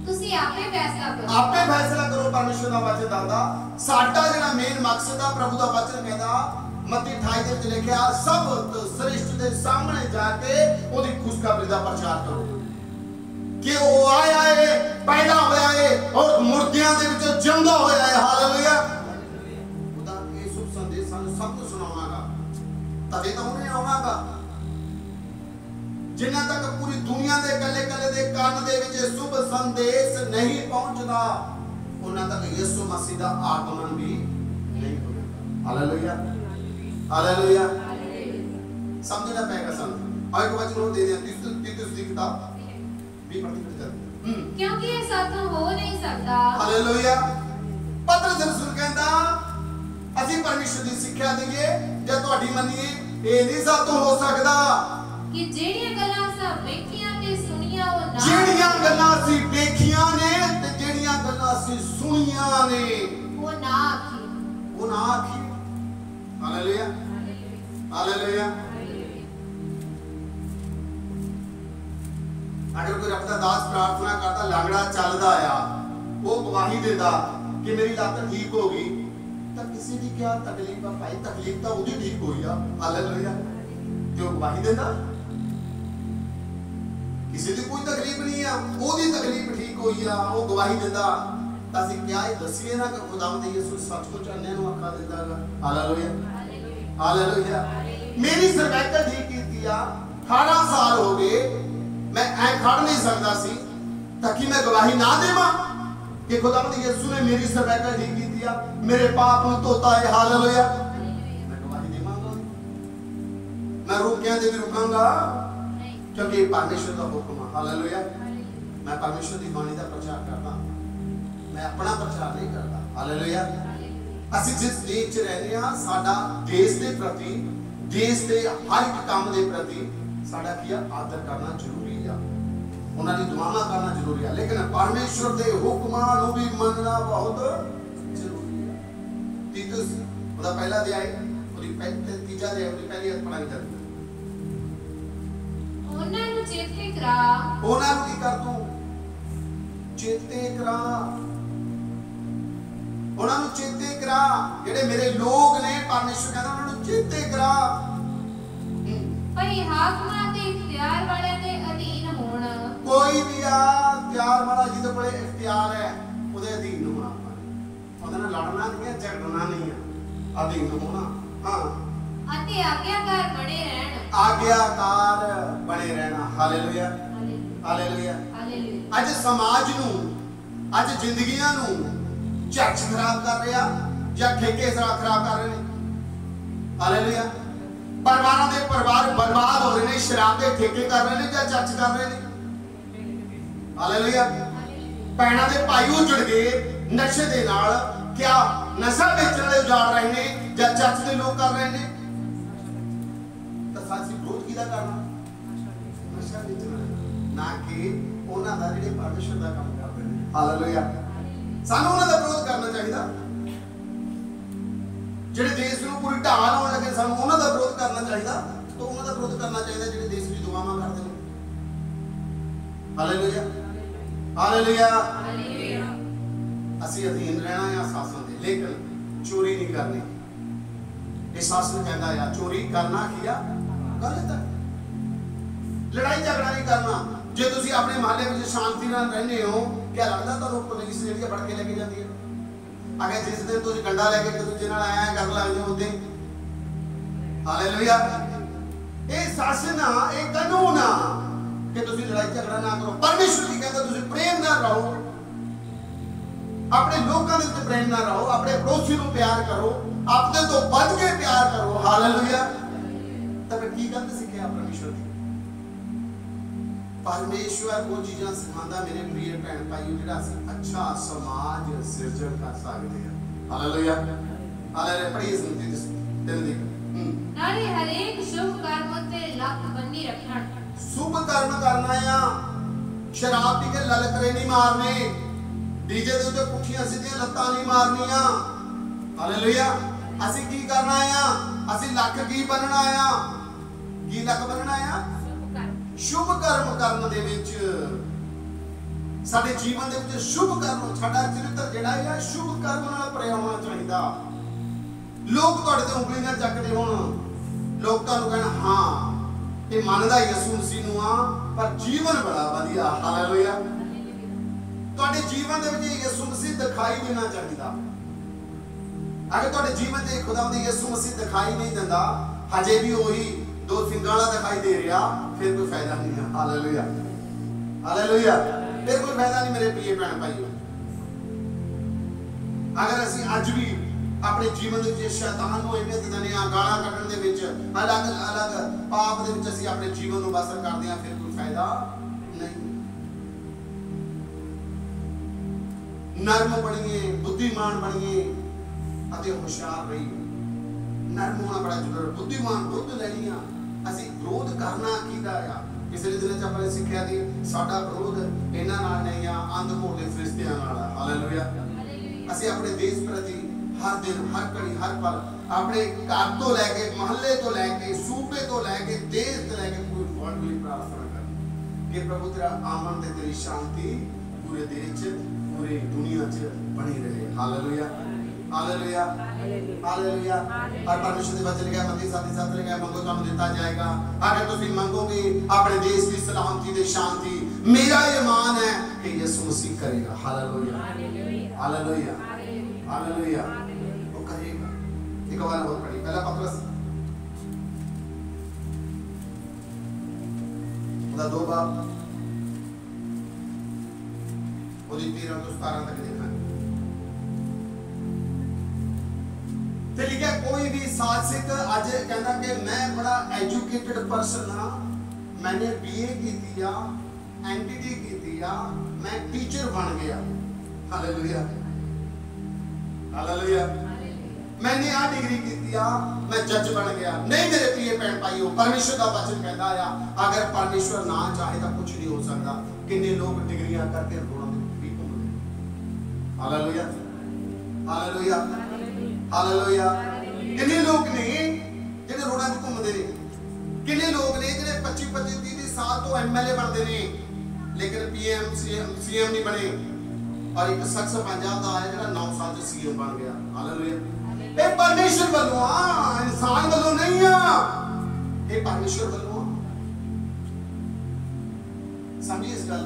ਤੁਸੀਂ ਆਪੇ ਫੈਸਲਾ ਕਰੋ। ਆਪੇ ਫੈਸਲਾ ਕਰੋ। ਪਰਮੇਸ਼ਰ ਦਾ ਵਚਨ ਦੱਸਦਾ ਸਾਡਾ ਜਿਹੜਾ ਮੇਨ ਮਕਸਦ ਆ, ਪ੍ਰਭੂ ਦਾ ਵਚਨ ਕਹਿੰਦਾ ਮੱਤੀ 28 ਦੇ ਵਿੱਚ ਲਿਖਿਆ, ਸਭ ਸ੍ਰਿਸ਼ਟ ਦੇ ਸਾਹਮਣੇ ਜਾ ਕੇ ਉਹਦੀ ਖੁਸ਼ਖਬਰੀ ਦਾ ਪ੍ਰਚਾਰ ਕਰੋ ਕਿ ਉਹ ਆਇਆ ਏ, ਪੈਦਾ ਹੋਇਆ ਏ ਔਰ ਮੁਰਦਿਆਂ ਦੇ ਵਿੱਚੋਂ ਜਿਉਂਦਾ ਹੋਇਆ ਏ। ਹਾਲੇਲੂਇਆ। ਉਹਦਾ ਇਹ ਸ਼ੁਭ ਸੰਦੇਸ਼ ਸਾਨੂੰ ਸਭ ਨੂੰ ਸੁਣਾਉਣਾਗਾ, ਤਦੇ ਤਾਂ ਉਹਨੇ ਆਉਣਾਗਾ। ਜਿੰਨਾ ਤੱਕ ਪੂਰੀ ਦੁਨੀਆ ਦੇ ਕੱਲੇ ਕੱਲੇ ਦੇ ਕੰਨ ਦੇ ਵਿੱਚ ਇਹ ਸ਼ੁਭ ਸੰਦੇਸ਼ ਨਹੀਂ ਪਹੁੰਚਦਾ, ਉਹਨਾਂ ਤੱਕ ਯਿਸੂ ਮਸੀਹ ਦਾ ਆਗਮਨ ਵੀ ਨਹੀਂ ਹੋਵੇਗਾ। Hallelujah, hallelujah. ਸਮਝਣਾ ਪਏਗਾ ਸਾਨੂੰ। ਆਇਓ ਵਚਨ ਨੂੰ ਦੇ ਦਿਆਂ ਤਿਤੁਸ ਦੀ ਕਿਤਾਬ ਵੀ ਪੜ੍ਹਦੀ ਕਰਦੇ, ਕਿਉਂਕਿ ਇਹ ਸਾਥੋਂ ਹੋ ਨਹੀਂ ਸਕਦਾ। ਹਾਲੇਲੂਇਆ। ਪਤਰਸ ਰਸੂਲ ਕਹਿੰਦਾ ਅਸੀਂ ਪਰਮੇਸ਼ਰ ਦੀ ਸਿੱਖਿਆ ਦਈਏ ਜਾਂ ਤੁਹਾਡੀ ਮੰਨੀਏ, ਇਹ ਨਹੀਂ ਸਾਥੋਂ ਹੋ ਸਕਦਾ ਕਿ ਜਿਹੜੀਆਂ ਗੱਲਾਂ ਅਸੀਂ ਵੇਖੀਆਂ ਤੇ ਸੁਣੀਆਂ ਉਹ ਨਾ, ਜਿਹੜੀਆਂ ਗੱਲਾਂ ਅਸੀਂ ਵੇਖੀਆਂ ਨੇ ਤੇ ਜਿਹੜੀਆਂ ਗੱਲਾਂ ਅਸੀਂ ਸੁਣੀਆਂ ਨੇ ਉਹ ਨਾ ਆਖੀ। ਉਹ ਨਾ ਆਖੀ। Hallelujah, hallelujah. ਅਗਰ ਕੋਈ ਰੱਬ ਦਾ ਦਾਸ ਪ੍ਰਾਰਥਨਾ ਕਰਦਾ, ਲੰਗੜਾ ਚੱਲਦਾ ਆ, ਉਹ ਗਵਾਹੀ ਦਿੰਦਾ ਕਿ ਮੇਰੀ ਲੱਤ ਠੀਕ ਹੋ ਗਈ, ਤਾਂ ਕਿਸੇ ਦੀ ਕੀ ਤਕਲੀਫ ਆ ਭਾਈ? ਤਕਲੀਫ ਤਾਂ ਉਹਦੀ ਠੀਕ ਹੋਈ ਆ। ਹਾਲੇਲੂਇਆ। ਤੇ ਉਹ ਗਵਾਹੀ ਦਿੰਦਾ, ਕਿਸੇ ਦੀ ਕੋਈ ਤਕਲੀਫ ਨਹੀਂ ਆ, ਉਹਦੀ ਤਕਲੀਫ ਠੀਕ ਹੋਈ ਆ, ਉਹ ਗਵਾਹੀ ਦਿੰਦਾ। ਤਾਂ ਅਸੀਂ ਕਿਹਾ ਇਹ ਦੱਸੀਏ ਨਾ ਕਿ ਖੁਦਾਵੰਦ ਯਿਸੂ ਸੱਚਮੁੱਚ ਅੰਨ੍ਹਿਆਂ ਨੂੰ ਅੱਖਾਂ ਦਿੰਦਾ ਹੈਗਾ। Hallelujah, hallelujah. ਮੇਰੀ ਸਰਵਾਈਕਲ ਠੀਕ ਕੀਤੀ ਆ, 18 ਸਾਲ ਹੋ ਗਏ, ਮੈਂ ਐ ਖੜ ਨਹੀਂ ਸਕਦਾ ਸੀ, ਤਾਂ ਕਿ ਮੈਂ ਗਵਾਹੀ ਨਾ ਦੇਵਾਂ ਕਿ ਖੁਦਾਵੰਦ ਯਿਸੂ ਨੇ ਮੇਰੀ ਸਰਵਾਈਕਲ ਠੀਕ ਕੀਤੀ ਆ, ਮੇਰੇ ਪਾਪ ਨੂੰ ਧੋਤਾ ਹੈ। ਹਾਲੇਲੂਇਆ। ਮੈਂ ਗਵਾਹੀ ਦੇਵਾਂਗਾ, ਮੈਂ ਰੁਕਿਆਂ ਦੇ ਵੀ ਰੁਕਾਂਗਾ ਕਿਉਂਕਿ ਪਰਮੇਸ਼ਰ ਦਾ ਹੁਕਮ ਆ। ਹਾਲੇਲੂਇਆ। ਮੈਂ ਪਰਮੇਸ਼ਰ ਦੀ ਬਾਣੀ ਦਾ ਪ੍ਰਚਾਰ ਕਰਦਾ, ਮੈਂ ਆਪਣਾ ਪ੍ਰਚਾਰ ਨਹੀਂ ਕਰਦਾ। ਹਾਲੇਲੂਇਆ। ਅਸੀਂ ਜਿਸ ਦੇਸ਼ 'ਚ ਰਹਿੰਦੇ ਹਾਂ, ਸਾਡਾ ਦੇਸ਼ ਦੇ ਪ੍ਰਤੀ, ਦੇਸ਼ ਦੇ ਹਰ ਇੱਕ ਕੰਮ ਦੇ ਪ੍ਰਤੀ ਸਾਡਾ ਕੀ ਆ? ਆਦਰ ਕਰਨਾ ਜ਼ਰੂਰੀ ਆ, ਉਹਨਾਂ ਦੀ ਦੁਆਵਾਂ ਕਰਨਾ ਜ਼ਰੂਰੀ ਆ, ਲੇਕਿਨ ਪਰਮੇਸ਼ਰ ਦੇ ਹੁਕਮਾਂ ਨੂੰ ਵੀ ਮੰਨਣਾ ਬਹੁਤ ਜ਼ਰੂਰੀ ਆ। ਤੀਤੁਸ ਉਹਦਾ ਪਹਿਲਾ ਅਧਿਆਇ, ਉਹਦੀ ਤੀਜਾ ਅਧਿਆਇ, ਉਹਦੀ ਪਹਿਲੀ ਪੜ੍ਹਾਈ ਕਰਨੀ। ਉਹਨਾਂ ਨੂੰ ਚੇਤੇ ਕਰਾ। ਉਹਨਾਂ ਨੂੰ ਕੀ ਕਰ ਤੂੰ? ਚੇਤੇ ਕਰਾ। ਉਹਨਾਂ ਨੂੰ ਚੇਤੇ ਕਰਾ, ਜਿਹੜੇ ਮੇਰੇ ਲੋਕ ਨੇ, ਪਰਮੇਸ਼ਰ ਕਹਿੰਦਾ ਉਹਨਾਂ ਨੂੰ ਚੇਤੇ ਕਰਾ। ਭਈ ਹਾਕਮਾਂ ਤੇ ਇਖਤਿਆਰ ਵਾਲਿਆਂ ਦੇ ਅਧੀਨ ਹੋਣ। ਕੋਈ ਵੀ ਆ ਇਖਤਿਆਰ ਵਾਲਾ ਜਿਹਦੇ ਕੋਲੇ ਇਖਤਿਆਰ ਹੈ, ਉਹਦੇ ਅਧੀਨ ਹੋਣਾ, ਉਹਦੇ ਨਾਲ ਲੜਨਾ ਨਹੀਂ, ਝਗੜਨਾ ਨਹੀਂ ਆ, ਅਧੀਨ ਹੋਣਾ। ਹਾਂ, ਅਤੇ ਆਗਿਆਕਾਰ ਬਣੇ ਰਹਿਣ। ਆਗਿਆਕਾਰ ਬਣੇ ਰਹਿਣਾ। Hallelujah, hallelujah. ਅੱਜ ਸਮਾਜ ਨੂੰ, ਅੱਜ ਜ਼ਿੰਦਗੀਆਂ ਨੂੰ ਚਰਚ ਖਰਾਬ ਕਰ ਰਿਹਾ ਜਾਂ ਠੇਕੇ ਖਰਾਬ ਕਰ ਰਹੇ ਨੇ। ਹਾਲੇਲੂਇਆ। ਪਰਿਵਾਰਾਂ ਦੇ ਪਰਿਵਾਰ ਬਰਬਾਦ ਹੋ ਰਹੇ ਨੇ, ਸ਼ਰਾਬ ਦੇ ਠੇਕੇ ਕਰ ਰਹੇ ਨੇ ਜਾਂ ਚਰਚ ਕਰ ਰਹੇ ਨੇ। ਹਾਲੇਲੂਇਆ। ਭੈਣਾਂ ਦੇ ਭਾਈ ਉਜੜ ਗਏ ਨਸ਼ੇ ਦੇ ਨਾਲ। ਕਿਆ ਨਸ਼ਾ ਵੇਚਣ ਵਾਲੇ ਉਜਾੜ ਰਹੇ ਨੇ ਜਾਂ ਚਰਚ ਦੇ ਲੋਕ ਕਰ ਰਹੇ ਨੇ? ਤਾਂ ਸਾਡੀ ਵਿਰੋਧ ਕਿਹਦਾ ਕਰਨਾ? ਨਸ਼ਾ ਵੇਚਣ ਵਾਲੇ, ਨਾ ਕਿ ਉਹਨਾਂ ਦਾ ਜਿਹੜੇ ਪਰਮੇਸ਼ਰ ਦਾ ਕੰਮ ਕਰਦੇ ਨੇ। ਹਾਲੇਲੂਇਆ। ਸਾਨੂੰ ਉਹਨਾਂ ਦਾ ਵਿਰੋਧ ਕਰਨਾ ਚਾਹੀਦਾ। ਜਿਹੜੇ ਦੇਸ਼ ਨੂੰ ਪੂਰੀ ਢਾਹ ਲਾਉਣ ਲੱਗੇ, ਸਾਨੂੰ ਉਹਨਾਂ ਦਾ ਵਿਰੋਧ ਕਰਨਾ ਚਾਹੀਦਾ। ਤਾਂ ਉਹਨਾਂ ਦਾ ਵਿਰੋਧ ਕਰਨਾ ਚਾਹੀਦਾ ਜਿਹੜੇ ਦੇਸ਼ ਦੀ ਦੁਆਵਾਂ ਕਰਦੇ ਨੇ। Hallelujah, hallelujah. ਅਸੀਂ ਅਧੀਨ ਰਹਿਣਾ ਹੈ ਸ਼ਾਸਨ ਦੇ, ਲੇਕਿਨ ਚੋਰੀ ਨਹੀਂ ਕਰਨੀ। ਇਹ ਸ਼ਾਸਨ ਕਹਿੰਦਾ ਆ ਚੋਰੀ ਕਰਨਾ ਕੀ ਆ? ਗਲਤ ਹੈ। ਲੜਾਈ ਝਗੜਾ ਨਹੀਂ ਕਰਨਾ। ਜੇ ਤੁਸੀਂ ਆਪਣੇ ਮਹੱਲੇ ਵਿੱਚ ਸ਼ਾਂਤੀ ਨਾਲ ਰਹਿੰਦੇ ਹੋ, ਕਿਆ ਲੱਗਦਾ ਤੁਹਾਨੂੰ ਪੁਲਿਸ ਜਿਹੜੀ ਫੜ ਕੇ ਲੈ ਕੇ ਜਾਂਦੀ ਹੈ? ਅਗਰ ਜਿਸ ਦਿਨ ਤੁਸੀਂ ਡੰਡਾ ਲੈ ਕੇ ਦੂਜੇ ਨਾਲ ਆਇਆ ਗੱਲ शासक लगते हो उदे। हालेलुया। ये शासन आ, ये कानून आ कि तुसी लड़ाई झगड़ा ना करो। परमेश्वर की कहता तुसी प्रेम ना रहो, अपने लोगों के विच प्रेम ना रहो, अपने पड़ोसी को प्यार करो, अपने तो बढ़ के प्यार करो। हालेलुया। तब की गल सीखिया परमेश्वर की? परमेश्वर वो चीज़ां सिखांदा मेरे प्रिय भैन भाइयों जिहड़ा असीं अच्छा समाज सिरजन कर सकते हैं। हालेलुया। हालेलुया। पढ़िए सुनते दिन दी नाले हरेक शुभ कर्म ते लक बन्नी रखण। शुभ कर्म करना है, शराब पी के ललकरे नहीं मारने, डीजे दे उत्ते पुठियां सीधियां लत्तां नहीं मारनियां। हालेलुया। असीं की करना है? असीं लक की बनना है? की लक बनना है? शुभ कर्म करन दे विच साडे जीवन दे विच शुभ कर्म, साडा चरित्र जिहड़ा है शुभ कर्म नाल भरिया होना चाहिदा। लोग तुहाडे ते उंगली ना चकदे होण, लोग तुहानू कहण हां ये मनदा यसू मसीह नूं आ पर जीवन बड़ा वधिया। हालेलुया। तुहाडे जीवन दे विच यसू मसीह दिखाई देना चाहिदा। अगर तुहाडे जीवन दे खुदावंद यसू मसीह दिखाई नहीं दिंदा, हजे भी वही दो सिंगां वाला दिखाई दे रहा, फिर कोई फायदा नहीं है। हालेलुया। हालेलुया। फिर कोई फायदा नहीं मेरे प्रिय भैन भाइयों। अगर असीं अज भी अपने जीवन दे विच शैतान नूं अहमियत दिंदे आ, गालां कड्ढण दे विच अलग अलग पाप दे विच असीं अपने जीवन नूं बसर करदे आ, फिर कोई फायदा नहीं। नरम बणीए, बुद्धिमान बणीए अते होशियार रहिए। नरम होना बड़ा जरूरी है। बुद्धिमान बुद्ध लैनी आ, असीं विरोध करना कीदा आ। पिछले दिनों च आपने सिक्ख्या कि साडा विरोध इन्हां नाल नहीं आ, अंध घोड़े फरिश्तियां नाल आ। हालेलुया। असीं अपने देश प्रति हर दिन, हर घड़ी, हर पल अपने घर तो लैके, महल्ले तो लैके, सूबे तो लैके, देश तो लैके पूरी वर्ल्ड में प्रार्थना करनी कि प्रभु तेरा आमन ते तेरी शांति पूरे देश च, पूरी दुनिया च बनी रहे। हालेलुया। हालेलुया। हालेलुया। और परमेश्वर के वचन क्या मत्ती 7:7 लिखा है, मंगो तुहानू दिता जाएगा। अगर तुसीं मंगोगे अपने देश की सलामती ते शांति, मेरा ईमान है कि यीशु मसीह करेगा। हालेलुया। हालेलुया। हालेलुया। वो करेगा। एक बार और पढ़ी, पहला पत्रस उदा 2 बाब उदी 13 ਤੋਂ 17 तक देखना। ते लिखा कोई भी साहसिक अज कहना कि मैं बड़ा एजुकेटेड पर्सन हाँ, मैंने BA की दिया, NTT की दिया, मैं टीचर बन गया। हालेलुया। हालेलुया। मैंने आ डिग्री की दिया, मैं जज बन गया। नहीं मेरे प्रिय भैन भाइयों, परमेश्वर का वचन कहता है अगर परमेश्वर ना चाहे तो कुछ नहीं हो सकता। कितने लोग डिग्रियां करके रोना भी घूमते। हालेलुया। हालेलुया। हालेलुया। कितने लोग ने जिहड़े रोड़ा च घूमते ने, कितने लोग ने जिहड़े 25-30 साल तो MLA बनते ने लेकिन PM CM नहीं बने। और एक शख्स पंजाब का आया जिहड़ा 9 साल च CM बन गया। हालेलुया। ये परमेश्वर वालों आ, इंसान वालों नहीं आ, ये परमेश्वर वालों आ। समझिए इस गल।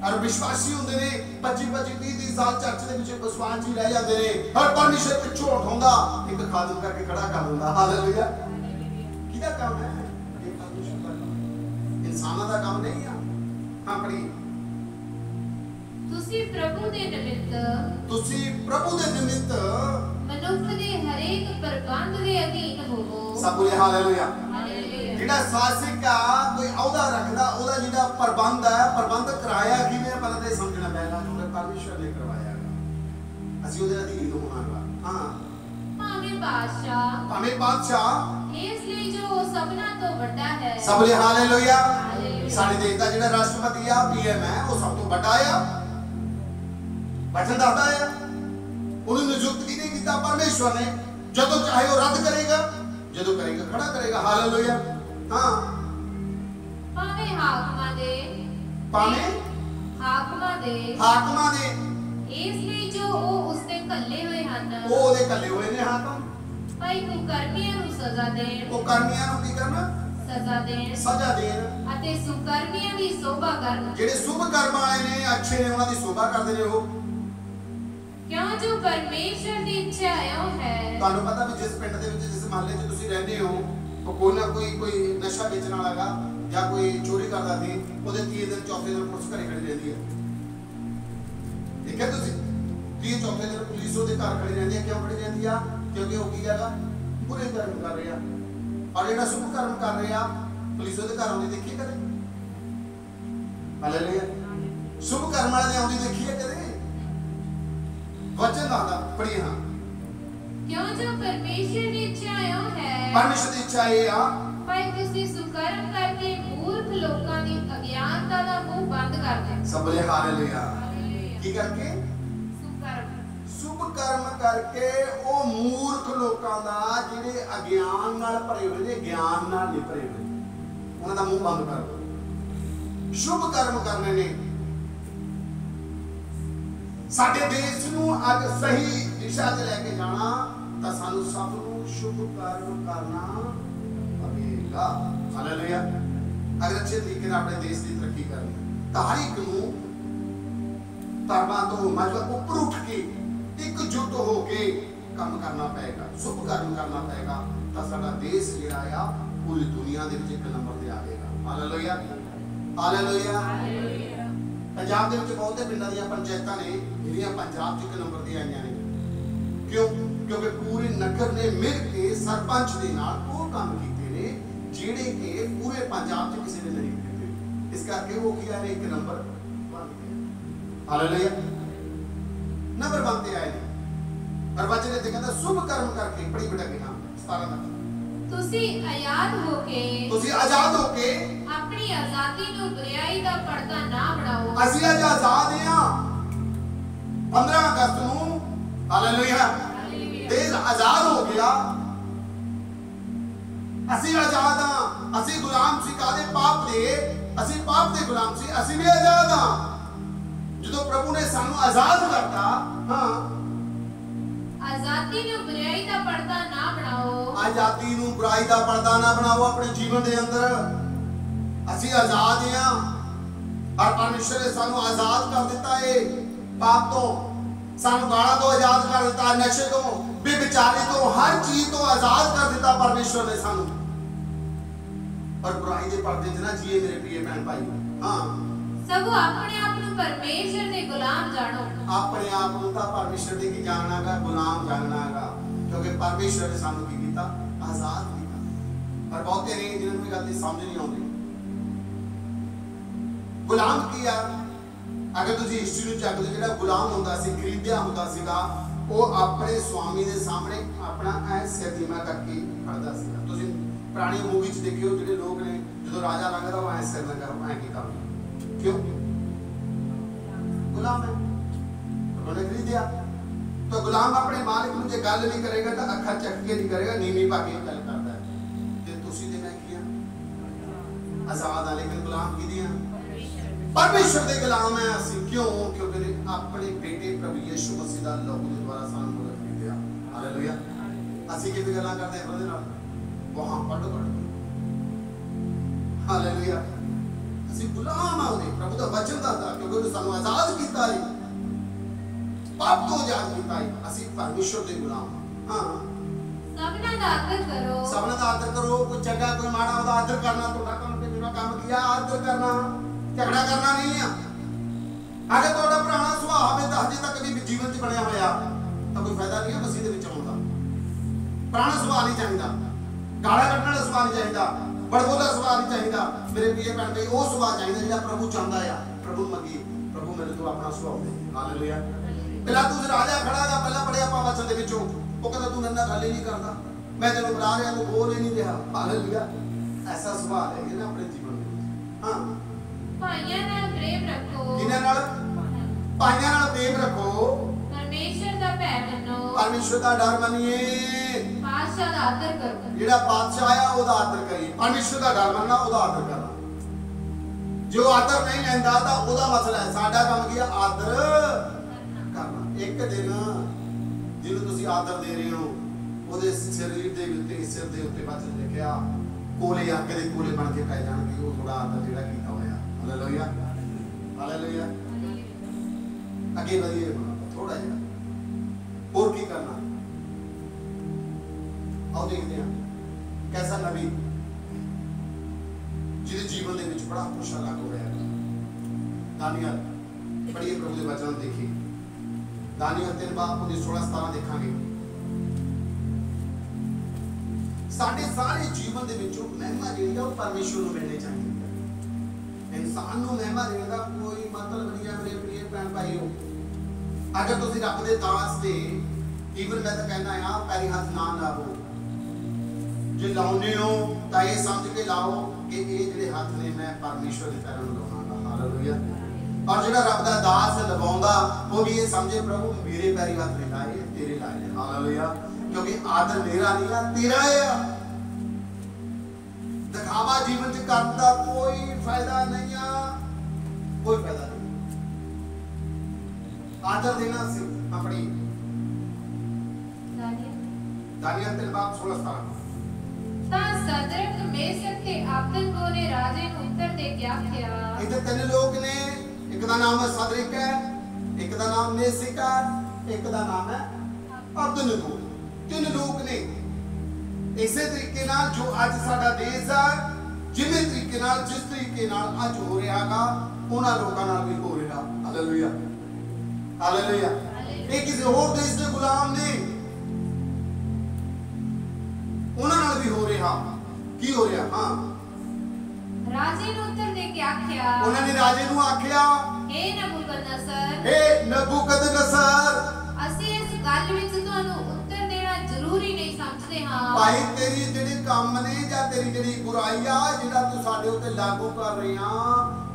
और विश्वासी होंदे ने 25-30 साल चर्च दे विच विश्वास ही रह जाते ने और परमेश्वर पिछों उठाउंदा एक खादम करके खड़ा कर दिंदा। हालेलुया। किहदा काम है? ये परमेश्वर दा काम, इंसानां दा काम नहीं आ। हां पढ़ी। तुसी प्रभु दे निमित्त मनुख दे हरेक प्रबंध दे अधीन होवो। सब बोले हालेलुया। हालेलुया। जिहड़ा शासक आ कोई अहुदा रखदा, ओदा जिहड़ा प्रबंध है, प्रबंध कराया किने पहले ते समझना पैगा क्योंकि परमेश्वर ने करवाया है। ਅਸੀਂ ਉਹਦੇ ਅਧੀਨ ਹੋਣਾ। ਹਾਂ ਭਾਵੇਂ ਬਾਦਸ਼ਾਹ ਇਸ ਲਈ ਜੋ ਸਭਨਾ ਤੋਂ ਵੱਡਾ ਹੈ। ਸਭ ਲਈ ਹਾਲੇਲੂਇਆ। ਸਾਡੇ ਦੇਸ਼ ਦਾ ਜਿਹੜਾ ਰਾਸ਼ਟਰਪਤੀ ਆ PM ਹੈ ਉਹ ਸਭ ਤੋਂ ਵੱਡਾ ਆ। ਵਚਨ ਦੱਸਦਾ ਆ ਉਹਨੂੰ ਨਿਯੁਕਤ ਕਿਹਨੇ ਕੀਤਾ? ਪਰਮੇਸ਼ਵਰ ਨੇ। ਜਦੋਂ ਚਾਹੇ ਉਹ ਰੱਦ ਕਰੇਗਾ, ਜਦੋਂ ਕਰੇਗਾ ਖੜਾ ਕਰੇਗਾ। ਹਾਲੇਲੂਇਆ। ਹਾਂ ਭਾਵੇਂ ਹਾਕਮਾਂ ਦੇ ਇਸ ਲਈ ਜੋ ਉਹ ਉਸਤੇ ਕੱਲੇ ਹੋਏ ਹਨ। ਉਹ ਉਹਦੇ ਕੱਲੇ ਹੋਏ ਨੇ ਹਾਕਮ। ਭਾਈ ਕੁਕਰਮੀਆਂ ਨੂੰ ਸਜ਼ਾ ਦੇਣ। ਉਹ ਕਰਮੀਆਂ ਨੂੰ ਕੀ ਕਰਨਾ? ਸਜ਼ਾ ਦੇਣ ਅਤੇ ਸੁਕਰਮੀਆਂ ਦੀ ਸੋਭਾ ਕਰਨ। ਜਿਹੜੇ ਸ਼ੁਭ ਕਰਮ ਵਾਲੇ ਨੇ, ਅੱਛੇ ਨੇ, ਉਹਨਾਂ ਦੀ ਸੋਭਾ ਕਰਦੇ ਨੇ ਉਹ। क्यों जो परमेश्वर की इच्छा है ਤੁਹਾਨੂੰ ਪਤਾ ਵੀ ਜਿਸ ਪਿੰਡ ਦੇ ਵਿੱਚ ਜਿਸ ਮਹੱਲੇ 'ਚ ਤੁਸੀਂ ਰਹਿੰਦੇ ਹੋ ਉਹ ਕੋਈ ਨਾ ਕੋਈ ਨਸ਼ਾ ਵੇਚਣ ਵਾਲਾ ਹੈਗਾ ਜਾਂ ਕੋਈ ਚੋਰੀ ਕਰਦਾ ਸੀ ਉਹਦੇ 30 ਦਿਨ ਚੌਥੇ ਦਿਨ ਪੁਲਿਸ ਘਰੇ ਖੜੀ ਰਹਿੰਦੀ ਹੈ। ਦੇਖਿਆ ਤੁਸੀਂ 30 ਚੌਥੇ ਦਿਨ ਪੁਲਿਸ ਉਹਦੇ ਘਰ ਖੜੀ ਰਹਿੰਦੀ ਹੈ। ਕਿਉਂ ਖੜੀ ਰਹਿੰਦੀ ਆ? ਕਿਉਂਕਿ ਉਹ ਕੀ ਹੈਗਾ ਬੁਰੇ ਕਰਮ ਕਰ ਰਿਹਾ ਔਰ ਜਿਹੜਾ ਸ਼ੁਭ ਕਰਮ ਕਰ ਰਿਹਾ ਪੁਲਿਸ ਉਹਦੇ ਘਰ ਆਉਂਦੀ ਦੇਖੀ ਕਦੇ? ਹਾਲੇਲੂਇਆ। ਸ਼ੁਭ ਕਰਮ ਵਾਲੇ ਆਉਂਦੀ ਦੇਖੀ ਹੈ ਕਦੇ? वचन दादा पढ़िए हाँ क्यों जो परमेश्वर की इच्छा है परमेश्वर की इच्छा है हाँ भाई तुसी सुकर्म करके मूर्ख लोकां दी अज्ञानता दा मुंह बंद कर दे। सब बोले हालेलुया। की करके? सुकर्म शुभ कर्म करके ओ मूर्ख लोकां दा जिहड़े अज्ञान नाल भरे होए ने ज्ञान नाल नहीं भरे होए उन्हां दा मुंह बंद कर दो। शुभ कर्म करने ने ਸਾਡੇ ਦੇਸ਼ ਨੂੰ ਅੱਜ ਸਹੀ ਦਿਸ਼ਾ 'ਚ ਲੈ ਕੇ ਜਾਣਾ ਤਾਂ ਸਾਨੂੰ ਸਭ ਨੂੰ ਸ਼ੁਭ ਕਰਮ ਕਰਨਾ ਪਵੇਗਾ। ਹਾਲੇਲੂਇਆ। ਅਗਰ ਅੱਛੇ ਤਰੀਕੇ ਨਾਲ ਆਪਣੇ ਦੇਸ਼ ਦੀ ਤਰੱਕੀ ਕਰਨੀ ਤਾਂ ਹਰ ਇੱਕ ਨੂੰ ਧਰਮਾਂ ਤੋਂ ਮਤਲਬ ਉੱਪਰ ਉੱਠ ਕੇ ਇਕਜੁੱਟ ਹੋ ਕੇ ਕੰਮ ਕਰਨਾ ਪਏਗਾ, ਸ਼ੁਭ ਕਰਮ ਕਰਨਾ ਪਏਗਾ ਤਾਂ ਸਾਡਾ ਦੇਸ਼ ਜਿਹੜਾ ਆ ਪੂਰੀ ਦੁਨੀਆ ਦੇ ਵਿੱਚ ਇੱਕ ਨੰਬਰ ਤੇ ਆਵੇਗਾ। Hallelujah hallelujah. पंजाब ਦੇ ਵਿੱਚ ਬਹੁਤੇ ਪਿੰਡਾਂ ਦੀਆਂ ਪੰਚਾਇਤਾਂ ਨੇ ਜਿਹੜੀਆਂ ਪੰਜਾਬ 'ਚ ਇੱਕ ਨੰਬਰ ਤੇ ਆਈਆਂ ਨੇ। ਕਿਉਂ? ਕਿਉਂਕਿ ਪੂਰੇ ਨਗਰ ਨੇ ਮਿਲ ਕੇ ਸਰਪੰਚ ਦੇ ਨਾਲ ਉਹ ਕੰਮ ਕੀਤੇ ਨੇ ਜਿਹੜੇ ਕਿ ਪੂਰੇ ਪੰਜਾਬ 'ਚ ਕਿਸੇ ਨੇ ਨਹੀਂ ਕੀਤੇ। ਇਸ ਕਰਕੇ ਉਹ ਕੀ ਆਏ ਨੇ ਇੱਕ ਨੰਬਰ 1 ਤੇ। ਹਾਲੇਲੂਇਆ। ਨੰਬਰ 1 ਤੇ ਆਏ ਨੇ। ਪਰ ਵਚਨ ਇੱਥੇ ਕਹਿੰਦਾ ਸ਼ੁਭ ਕਰਮ ਕਰਕੇ ਪੜੀ ਬਟਾ ਕੇ ਹਾਂ 17 ਤੱਕ ਤੁਸੀਂ ਆਜ਼ਾਦ ਹੋ ਕੇ ਆਪਣੀ ਆਜ਼ਾਦੀ ਨੂੰ ਬੁਰਾਈ ਦਾ ਪਰਦਾ ਨਾ ਬਣਾਓ। ਅਸੀਂ ਅੱਜ ਆਜ਼ਾਦ ਹਾਂ 15 ਅਗਸਤ ਨੂੰ। ਹਾਲੇਲੂਇਆ। ਦੇਸ਼ ਆਜ਼ਾਦ ਹੋ ਗਿਆ। ਅਸੀਂ ਆਜ਼ਾਦ ਹਾਂ। ਅਸੀਂ ਗੁਲਾਮ ਸੀ ਕਾਦੇ? ਪਾਪ ਦੇ। ਅਸੀਂ ਪਾਪ ਦੇ ਗੁਲਾਮ ਸੀ। ਅਸੀਂ ਵੀ ਆਜ਼ਾਦ ਹਾਂ। ਜਦੋਂ ਪ੍ਰਭੂ ਨੇ ਸਾਨੂੰ ਆਜ਼ਾਦ ਕਰਤਾ ਹਾਂ आजादी ਨੂੰ बुराई ਦਾ ਪਰਦਾ ਨਾ ਬਣਾਓ। ਆਜ਼ਾਦੀ ਨੂੰ ਬੁਰਾਈ ਦਾ ਪਰਦਾ ਨਾ ਬਣਾਓ ਆਪਣੇ ਜੀਵਨ ਦੇ ਅੰਦਰ। ਅਸੀਂ ਆਜ਼ਾਦ ਹਾਂ ਔਰ ਪਰਮੇਸ਼ਰ ਨੇ ਸਾਨੂੰ ਆਜ਼ਾਦ ਕਰ ਦਿੱਤਾ ਹੈ ਪਾਪ ਤੋਂ। ਸਾਨੂੰ ਗਾਲਾਂ ਤੋਂ ਆਜ਼ਾਦ ਕਰ ਦਿੱਤਾ, ਨਸ਼ੇ ਤੋਂ, ਬੇਵਿਚਾਰੀ ਤੋਂ, ਹਰ ਚੀਜ਼ ਤੋਂ ਆਜ਼ਾਦ ਕਰ ਦਿੱਤਾ ਪਰਮੇਸ਼ਰ ਨੇ ਸਾਨੂੰ। ਔਰ ਬੁਰਾਈ ਦੇ ਪਰਦੇ 'ਚ ਨਾ ਜੀਏ ਮੇਰੇ ਪ੍ਰਿय ਭੈਣ ਭਾਈ। ਹਾਂ ਸਗੋਂ ਆਪਣੇ ਆਪ ਨੂੰ ਪਰਮੇਸ਼ਰ ਦੇ ਗੁਲਾਮ ਜਾਣੋ। ਆਪਣੇ ਆਪ ਨੂੰ ਤਾਂ ਪਰਮੇਸ਼ਰ ਦੇ ਕੀ ਜਾਣਨਾਗਾ? ਗੁਲਾਮ ਜਾਣਨਾਗਾ। ਕਿਉਂਕਿ ਪਰਮੇਸ਼ਰ ਨੇ ਸਾਨੂੰ ਕੀ ਕੀਤਾ? ਆਜ਼ਾਦ ਕੀਤਾ। ਪਰ ਬਹੁਤੇ ਨੇ ਜਿਹਨਾਂ ਨੂੰ ਇਹ ਗੱਲ ਦੀ ਸਮਝ ਨਹੀਂ ਆਉਂਦੀ। ਗੁਲਾਮ ਕੀ ਆ? ਅਗਰ ਤੁਸੀਂ ਹਿਸਟਰੀ ਨੂੰ ਚੱਕਦੇ ਜਿਹੜਾ ਗੁਲਾਮ ਹੁੰਦਾ ਸੀ, ਖਰੀਦਿਆ ਹੁੰਦਾ ਸੀਗਾ, ਉਹ ਆਪਣੇ ਸਵਾਮੀ ਦੇ ਸਾਹਮਣੇ ਆਪਣਾ ਐ ਸਿਰ ਧੀਮਾ ਕਰਕੇ ਖੜਦਾ ਸੀਗਾ। ਤੁਸੀਂ ਪੁਰਾਣੀ ਮੂਵੀ 'ਚ ਦੇਖਿਓ ਜਿਹੜੇ ਲੋਕ ਨੇ ਜਦੋਂ ਰਾਜਾ ਲੰਘਦਾ ਉਹ ਐ ਸਿਰ ਲੰਘਦਾ ਐ ਕੀ ਕਰਦਾ? क्यों? गुलाम है। उन्होंने खरीद दिया तो गुलाम अपने मालिक में जो गल नहीं करेगा तो अखा चक के नहीं करेगा, नीवी पाके गल करता है। ते तुसी ते मैं किया आजाद है लेकिन गुलाम की दिया परमेश्वर दे गुलाम है ਅਸੀਂ। क्यों? क्योंकि अपने बेटे प्रभु यीशु मसीह दा लहू दे द्वारा ਸਾਨੂੰ ਮੁਕਤ ਖਰੀਦਿਆ। ਹਾਲੇਲੂਇਆ। ਅਸੀਂ ਕਿਵੇਂ ਗੱਲਾਂ ਕਰਦੇ ਹਾਂ ਉਹਦੇ ਨਾਲ? ਵਹਾਂ ਪੜ੍ਹ ਹਾਲੇਲੂਇਆ। ਅਸੀਂ ਗੁਲਾਮ ਆ ਉਹਦੇ ਪ੍ਰਭੂ ਦਾ ਵਚਨ ਦਾ ਕਿਉਂਕਿ ਉਹਨੇ ਸਾਨੂੰ ਆਜ਼ਾਦ ਕੀਤਾ ਹੈ, ਪਾਪ ਤੋਂ ਆਜ਼ਾਦ ਕੀਤਾ ਹੈ। ਅਸੀਂ ਪਰਮੇਸ਼ਰ ਦੇ ਗੁਲਾਮ ਹਾਂ। ਸਭਨਾਂ ਦਾ ਆਦਰ ਕਰੋ। ਸਭਨਾਂ ਦਾ ਆਦਰ ਕਰੋ। ਕੋਈ ਚੰਗਾ ਕੋਈ ਮਾੜਾ ਉਹਦਾ ਆਦਰ ਕਰਨਾ ਤੁਹਾਡਾ ਕੰਮ ਤੇ ਜਿਹੜਾ ਕੰਮ ਕੀਤਾ ਆਦਰ ਕਰਨਾ, ਝਗੜਾ ਕਰਨਾ ਨਹੀਂ ਆ। ਅਗਰ ਤੁਹਾਡਾ ਪੁਰਾਣਾ ਸੁਭਾਅ ਹੋਵੇ ਤਾਂ ਹਜੇ ਤੱਕ ਵੀ ਜੀਵਨ 'ਚ ਬਣਿਆ ਹੋਇਆ ਤਾਂ ਕੋਈ ਫਾਇਦਾ ਨਹੀਂ ਹੈ ਮਸੀਹ ਦੇ ਵਿੱਚ ਆਉਣ ਦਾ। ਪੁਰਾਣਾ ਸੁਭਾਅ ਨਹੀਂ ਚਾਹੀਦਾ, ਗਾਲਾਂ ਕੱਢਣ ਵਾਲਾ ਸੁਭਾਅ ਨਹੀਂ ਚਾਹੀਦਾ, ਬੜਬੋਲਾ ਸੁਭਾਅ ਨਹੀਂ ਚਾਹੀਦਾ। ਮੇਰੇ ਪ੍ਰਿय ਭੈਣ ਭਾਈ ਉਹ ਸੁਭਾਅ ਚਾਹੀਦਾ ਜਿਹੜਾ ਪ੍ਰਭੂ ਚਾਹੁੰਦਾ ਆ। ਪ੍ਰਭੂ ਮੰਗੀ ਪ੍ਰਭੂ ਮੈਨੂੰ ਤੂੰ ਆਪਣਾ ਸੁਭਾਅ ਦੇ। ਹਾਲੇਲੂਇਆ। ਪਿਲਾਤੂਸ ਰਾਜਾ ਖੜਾਗਾ ਪਹਿਲਾਂ ਪੜਿਆ ਆਪਾਂ ਵਚਨ ਦੇ ਵਿੱਚੋਂ। ਉਹ ਕਹਿੰਦਾ ਤੂੰ ਨੰਨਾ ਗੱਲ ਹੀ ਨਹੀਂ ਕਰਦਾ, ਮੈਂ ਤੈਨੂੰ ਬੁਲਾ ਰਿਹਾ ਤੂੰ ਬੋਲ ਹੀ ਨਹੀਂ ਰਿਹਾ। ਹਾਲੇਲੂਇਆ। ਐਸਾ ਸੁਭਾਅ ਹੈ ਨਾ ਆਪਣੇ ਜੀਵਨ ਦੇ ਵਿੱਚ। ਹਾਂ ਭਾਈਆਂ ਨਾਲ ਪ੍ਰੇਮ ਰੱਖੋ। ਕਿਹਨਾਂ ਨਾਲ? ਭਾਈਆਂ ਨਾਲ ਪ੍ਰੇਮ ਰੱਖੋ। ਪਰਮੇਸ਼ਰ ਦਾ ਭੈ ਮੰਨੋ। ਪਰਮੇਸ਼ਰ ਦਾ ਡਰ ਮੰਨੀਏ। ਬਾਦਸ਼ਾਹ ਦਾ ਆਦਰ ਕਰੋ। ਜਿਹੜਾ ਬਾਦਸ਼ਾਹ ਆ ਉਹਦਾ ਆਦਰ ਕਰੀਏ। ਪਰਮੇਸ਼ਰ ਦਾ ਡਰ ਮੰਨਣਾ, ਉਹਦਾ ਆਦਰ ਕਰਨਾ। ਜੋ ਆਦਰ ਨਹੀਂ ਲੈਂਦਾ ਤਾਂ ਉਹਦਾ ਮਸਲਾ ਹੈ। ਸਾਡਾ ਕੰਮ ਕੀ ਆ? ਆਦਰ ਕਰਨਾ। ਇੱਕ ਦਿਨ ਜਿਹਨੂੰ ਤੁਸੀਂ ਆਦਰ ਦੇ ਰਹੇ ਹੋ ਉਹਦੇ ਸਰੀਰ ਦੇ ਉੱਤੇ, ਸਿਰ ਦੇ ਉੱਤੇ ਵਚਨ ਲਿਖਿਆ ਕੋਲੇ ਅੱਗ ਦੇ ਕੋਲੇ ਬਣ ਕੇ ਪੈ ਜਾਣਗੇ। ਉਹ ਥੋੜਾ ਆਦਰ ਜਿਹੜਾ ਕੀਤਾ ਹੋਇਆ। Hallelujah hallelujah. ਅੱਗੇ ਵਧੀਏ ਥੋੜਾ ਜਿਹਾ और की करना। आओ देखते हैं कैसा नबी जिहदे जीवन दे विच बड़ा कुछ अलग होया। दानियल पढ़िए प्रभु के वचन देखिए, दानियल 3 बाब 16-17 देखांगे। साडे सारे जीवन दे विचों महिमा जिहड़ी आ परमेश्वर नूं मिलनी चाहिए। इंसान नूं महिमा देने का कोई मतलब नहीं है मेरे प्रिय भैन भाईओ। अगर तुसीं रब दे दास दे ईवन मैं तो कहना आ पैरी हाथ ना लाओ, जे लाउने हो तां ये समझ के लाओ कि ये जिहड़े हाथ ने मैं परमेश्वर दे पैरां नूं लावांगा। हालेलुया। और जिहड़ा रब दा दास लवाउंदा वो भी ये समझे प्रभु मेरे पैरी हाथ नहीं लाए, तेरे लाए ने। हालेलुया। क्योंकि आदर मेरा नहीं है, तेरा है। दिखावा जीवन च करन दा कोई फायदा नहीं है, कोई फायदा नहीं। आदर देना सी अपनी। दानियल 3 बाब 16-17 ਤਾਂ ਸਦਰਕ ਮੇਸ਼ਕ ਤੇ ਅਬਦਨਗੋ ਨੇ ਰਾਜੇ ਨੂੰ ਉੱਤਰ ਦੇ ਕੇ ਆਖਿਆ। इधर 3 लोग ने, एक दा नाम है सदरिक है, एक दा नाम मेशक है, एक दा नाम है अबदनगो। 3 लोग ने इसे तरीके नाल जो आज साडा देश है, जिवें तरीके नाल जिस तरीके नाल आज हो रहा है उन्हां लोकां नाल भी हो रहा। हालेलुया। हालेलुया। ये किसी होर देश दे गुलाम ने, उन्हां नाल भी हो रहा। की हो रहा? हां, ਰਾਜੇ ਨੂੰ ਉੱਤਰ ਦੇ ਕੇ ਆਖਿਆ। ਉਹਨਾਂ ਨੇ ਰਾਜੇ ਨੂੰ ਆਖਿਆ, हे ਨਬੂਕਦਨਸਰ, हे नबूकदनसर, ਅਸੀਂ ਇਸ ਗੱਲ ਵਿੱਚ ਤੁਹਾਨੂੰ ਉੱਤਰ ਦੇਣਾ ਜ਼ਰੂਰੀ ਨਹੀਂ ਸਮਝਦੇ ਹਾਂ। ਭਾਈ ਤੇਰੀ ਜਿਹੜੀ ਕੰਮ ਨੇ ਜਾਂ ਤੇਰੀ ਜਿਹੜੀ ਬੁਰਾਈ ਆ ਜਿਹੜਾ ਤੂੰ ਸਾਡੇ ਉੱਤੇ ਲਾਗੂ ਕਰ ਰਹੀ ਆ,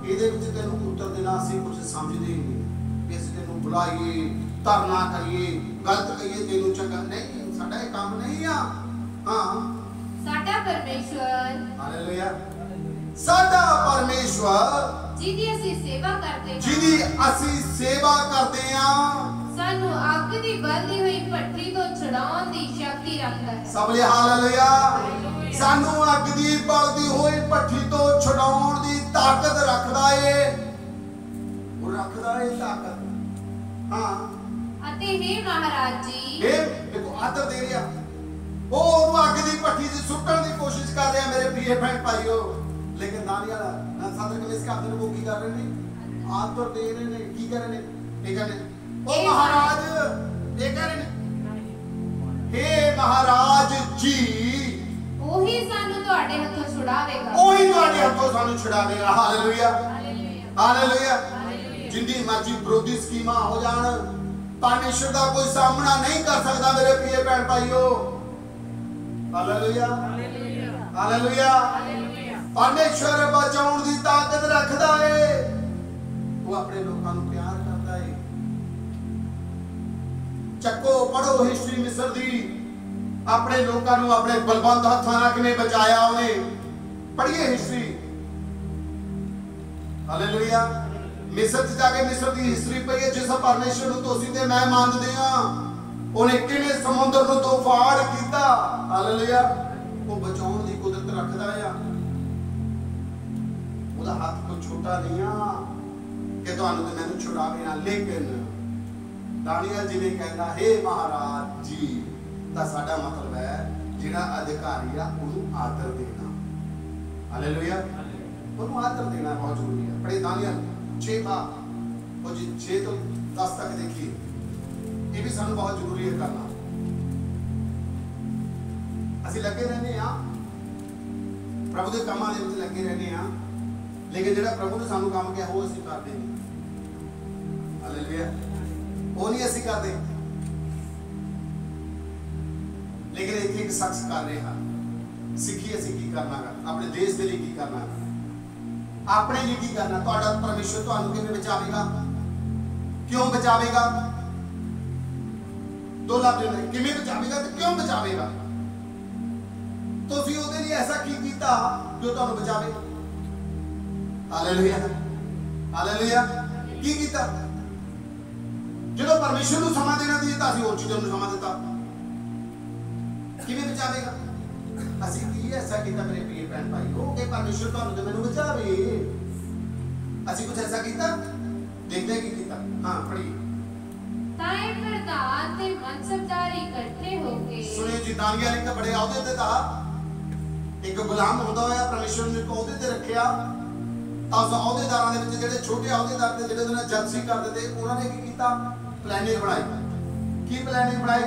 ਇਹਦੇ ਵਿੱਚ ਤੈਨੂੰ ਉੱਤਰ ਦੇਣਾ ਅਸੀਂ ਕੁਝ ਸਮਝਦੇ ਨਹੀਂ। ਇਸ ਤੈਨੂੰ ਬੁਲਾਈਏ, ਧਰਨਾ ਕਰੀਏ, ਗਲਤ ਕਹੀਏ, ਤੈਨੂੰ ਚੰਗਾ ਨਹੀਂ, ਸਾਡਾ ਇਹ ਕੰਮ ਨਹੀਂ ਆ। ਹਾਂ, ਸਾਡਾ ਪਰਮੇਸ਼ਵਰ, ਹਾਲੇਲੂਆ, ਸਾਡਾ ਪਰਮੇਸ਼ਵਰ ਜਿਹਦੀ ਅਸੀਂ ਸੇਵਾ ਕਰਦੇ ਹਾਂ, ਜਿਹਦੀ ਅਸੀਂ ਸੇਵਾ ਕਰਦੇ ਆ, ਸਾਨੂੰ ਅੱਗ ਦੀ ਬਲਦੀ ਹੋਈ ਭੱਠੀ ਤੋਂ ਛੁਡਾਉਣ ਦੀ ਸ਼ਕਤੀ ਰੱਖਦਾ ਹੈ। ਸਭ ਲਈ ਹਾਲੇਲੂਆ। ਸਾਨੂੰ ਅੱਗ ਦੀ ਬਲਦੀ ਹੋਈ ਭੱਠੀ ਤੋਂ ਛੁਡਾਉਣ ਦੀ ਤਾਕਤ ਰੱਖਦਾ ਏ, ਉਹ ਰੱਖਦਾ ਏ ਤਾਕਤ। ਹਾਂ, ਅਤੇ हे ਮਹਾਰਾਜ ਜੀ, ਇਹ ਦੇਖੋ ਆਦਰ ਦੇ ਰਿਹਾ, ਉਹ ਉਹਨੂੰ ਅੱਗ ਦੀ ਭੱਠੀ 'ਚ ਸੁੱਟਣ ਦੀ ਕੋਸ਼ਿਸ਼ ਕਰ ਰਿਹਾ ਮੇਰੇ ਪ੍ਰਿय ਭੈਣ ਭਾਈਓ। ਲੇਕਿਨ दानियल ना सदर कलेश के आदर वो की कर रहे ने, आदर दे रहे ने, की कर रहे ने, ये कर रहे ओ महाराज, ये कर रहे ने, हे महाराज जी, ਉਹੀ ਸਾਨੂੰ ਤੁਹਾਡੇ ਹੱਥੋਂ ਛੁਡਾਵੇਗਾ। ਉਹੀ ਤੁਹਾਡੇ ਹੱਥੋਂ ਸਾਨੂੰ ਛੁਡਾਵੇਗਾ। ਹਾਲੇਲੂਇਆ। ਹਾਲੇਲੂਆ। ਹਾਲੇਲੂਆ। ਹਾਲੇਲੂਆ। ਜਿੰਦੀ ਮਰਜ਼ੀ ਵਿਰੋਧੀ ਸਕੀਮਾਂ ਹੋ ਜਾਣ, ਪਰਮੇਸ਼ਰ ਦਾ ਕੋਈ ਸਾਹਮਣਾ ਨਹੀਂ ਕਰ ਸਕਦਾ ਮੇਰੇ ਪ੍ਰਿय ਭੈਣ ਭਾਈਓ। ਹਾਲੇਲੂਆ। ਹਾਲੇਲੂਆ। परमेश्वर बचाउण दी ताकत रखदा है, वो अपने लोकां नूं प्यार करदा है। चक्को पढ़ो हिस्ट्री मिस्र दी, अपने लोकां नूं अपने बलबंद हत्थां नाल किवें बचाया उहने। पढ़िए हिस्ट्री। हालेलुया। मिस्र च जाके मिस्र दी हिस्ट्री पई है, जिस परमेश्वर नूं तुसीं ते मैं मनदे हां, उहने किवें समुंदर नूं तोफान कीता। हालेलुया। वो बचाउण दी कुदरत रखदा है। ਉਹਦਾ ਹੱਥ ਕੋਈ ਛੋਟਾ ਨਹੀਂ ਆ ਕਿ ਤੁਹਾਨੂੰ ਤੇ ਮੈਨੂੰ ਛੁਡਾਵੇ ਨਾ। ਲੇਕਿਨ ਦਾਨੀਅਲ ਜਿਵੇਂ ਕਹਿੰਦਾ हे ਮਹਾਰਾਜ ਜੀ, ਤਾਂ ਸਾਡਾ ਮਤਲਬ ਹੈ ਜਿਹੜਾ ਅਧਿਕਾਰੀ ਆ ਉਹਨੂੰ ਆਦਰ ਦੇਣਾ। ਹਾਲੇਲੂਇਆ। ਉਹਨੂੰ ਆਦਰ ਦੇਣਾ ਬਹੁਤ ਜ਼ਰੂਰੀ ਹੈ। ਪੜ੍ਹੇ दानियल 6 ਬਾਬ ਉਹ 6 ਤੋਂ 10 ਤੱਕ ਦੇਖੀਏ, ਇਹ ਵੀ ਸਾਨੂੰ ਬਹੁਤ ਜ਼ਰੂਰੀ ਹੈ ਕਰਨਾ। ਅਸੀਂ ਲੱਗੇ ਰਹਿੰਦੇ ਆ ਪ੍ਰਭੂ ਦੇ ਕੰਮਾਂ ਦੇ ਵਿੱਚ ਲੱਗੇ ਰਹਿੰਦੇ ਆ, लेकिन जेड़ा प्रभु ने सानू काम किया वो ਅਸੀਂ ਕਰਦੇ ਨਹੀਂ। हालेलुया। वो नहीं ਅਸੀਂ ਕਰਦੇ, लेकिन एक एक शख्स कर रहा। सिखी ਅਸੀਂ ਕੀ ਕਰਨਾ ਹੈ, ਆਪਣੇ ਦੇਸ਼ ਦੇ ਲਈ ਕੀ ਕਰਨਾ ਹੈ, ਆਪਣੇ ਲਈ ਕੀ ਕਰਨਾ। ਤੁਹਾਡਾ ਪਰਮੇਸ਼ਰ ਤੁਹਾਨੂੰ ਕਿਵੇਂ ਬਚਾਵੇਗਾ, ਕਿਉਂ ਬਚਾਵੇਗਾ? ਦੋ ਲਫ਼ਜ਼ ਨੇ, ਕਿਵੇਂ ਬਚਾਵੇਗਾ ਤੇ ਕਿਉਂ ਬਚਾਵੇਗਾ। ਤੁਸੀਂ ਉਹਦੇ ਲਈ ਐਸਾ ਕੀ ਕੀਤਾ ਜੋ ਤੁਹਾਨੂੰ ਬਚਾਵੇ। हालेलुया। हालेलुया। की कीता? ਜਦੋਂ ਪਰਮੇਸ਼ਰ ਨੂੰ ਸਮਾਂ ਦੇਣਾ ਸੀ ਤਾਂ ਅਸੀਂ ਹੋਰ ਚੀਜ਼ਾਂ ਨੂੰ ਸਮਾਂ ਦਿੱਤਾ। ਕਿਵੇਂ ਬਚਾਵੇਗਾ? ਅਸੀਂ ਕੀ ਐਸਾ ਕੀਤਾ ਮੇਰੇ ਪ੍ਰਿय ਭੈਣ ਭਾਈਓ ਕਿ ਪਰਮੇਸ਼ਰ ਤੁਹਾਨੂੰ ਤੇ ਮੈਨੂੰ ਬਚਾਵੇ। ਅਸੀਂ ਕੁਝ ਐਸਾ ਕੀਤਾ? ਦੇਖਦੇ ਕੀ ਕੀਤਾ। ਹਾਂ ਪੜ੍ਹੀ। ਤਾਂ ਇਹ ਫਿਰ प्रधान ते मनसबदार इकट्ठे होके सुनियो जी, दानियल एक बड़े अहदे ते था, एक गुलाम होंदा होया परमेश्वर ने एक अहदे ते रखिया। तां उस अहदेदारां दे विच जिहड़े छोटे अहदेदार ते जिहड़े उन्हां जलसी करदे ते उन्हां ने की कीता, प्लानिंग बनाई। की प्लानिंग बनाई?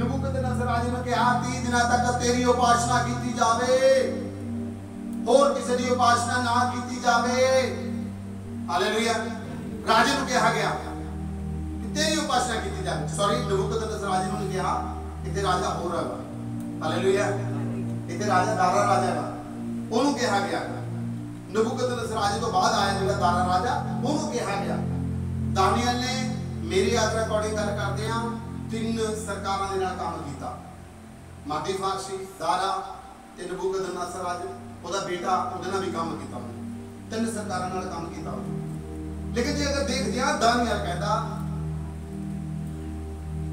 नबूकदनेस्सर राजे ने कहा 30 दिनां तक तेरी उपासना कीती जावे, होर किसी दी उपासना ना कीती जावे। हालेलुया। राजे को कहा गया कि तेरी उपासना कीती जावे। सॉरी, नबूकदनेस्सर राजे ने कहा इत्थे राजा होर है। हालेलुया। इत्थे राजा दारा राजा है, ओनू कहा गया। नबूकदनेस्सर राजे तो बाद आया जिहड़ा दारा राजा, ओनू कहा गया। दानियल ने मेरी आदर अकॉर्डिंग गल करदे हां 3 सरकारां दे नाल काम कीता, मादी फारसी, दारा ते नबूकदनेस्सर राजा, ओदा बेटा, ओदे नाल भी काम कीता। 3 सरकारां नाल काम कीता। लेकिन जे अगर देखदे हां दानियल कहदा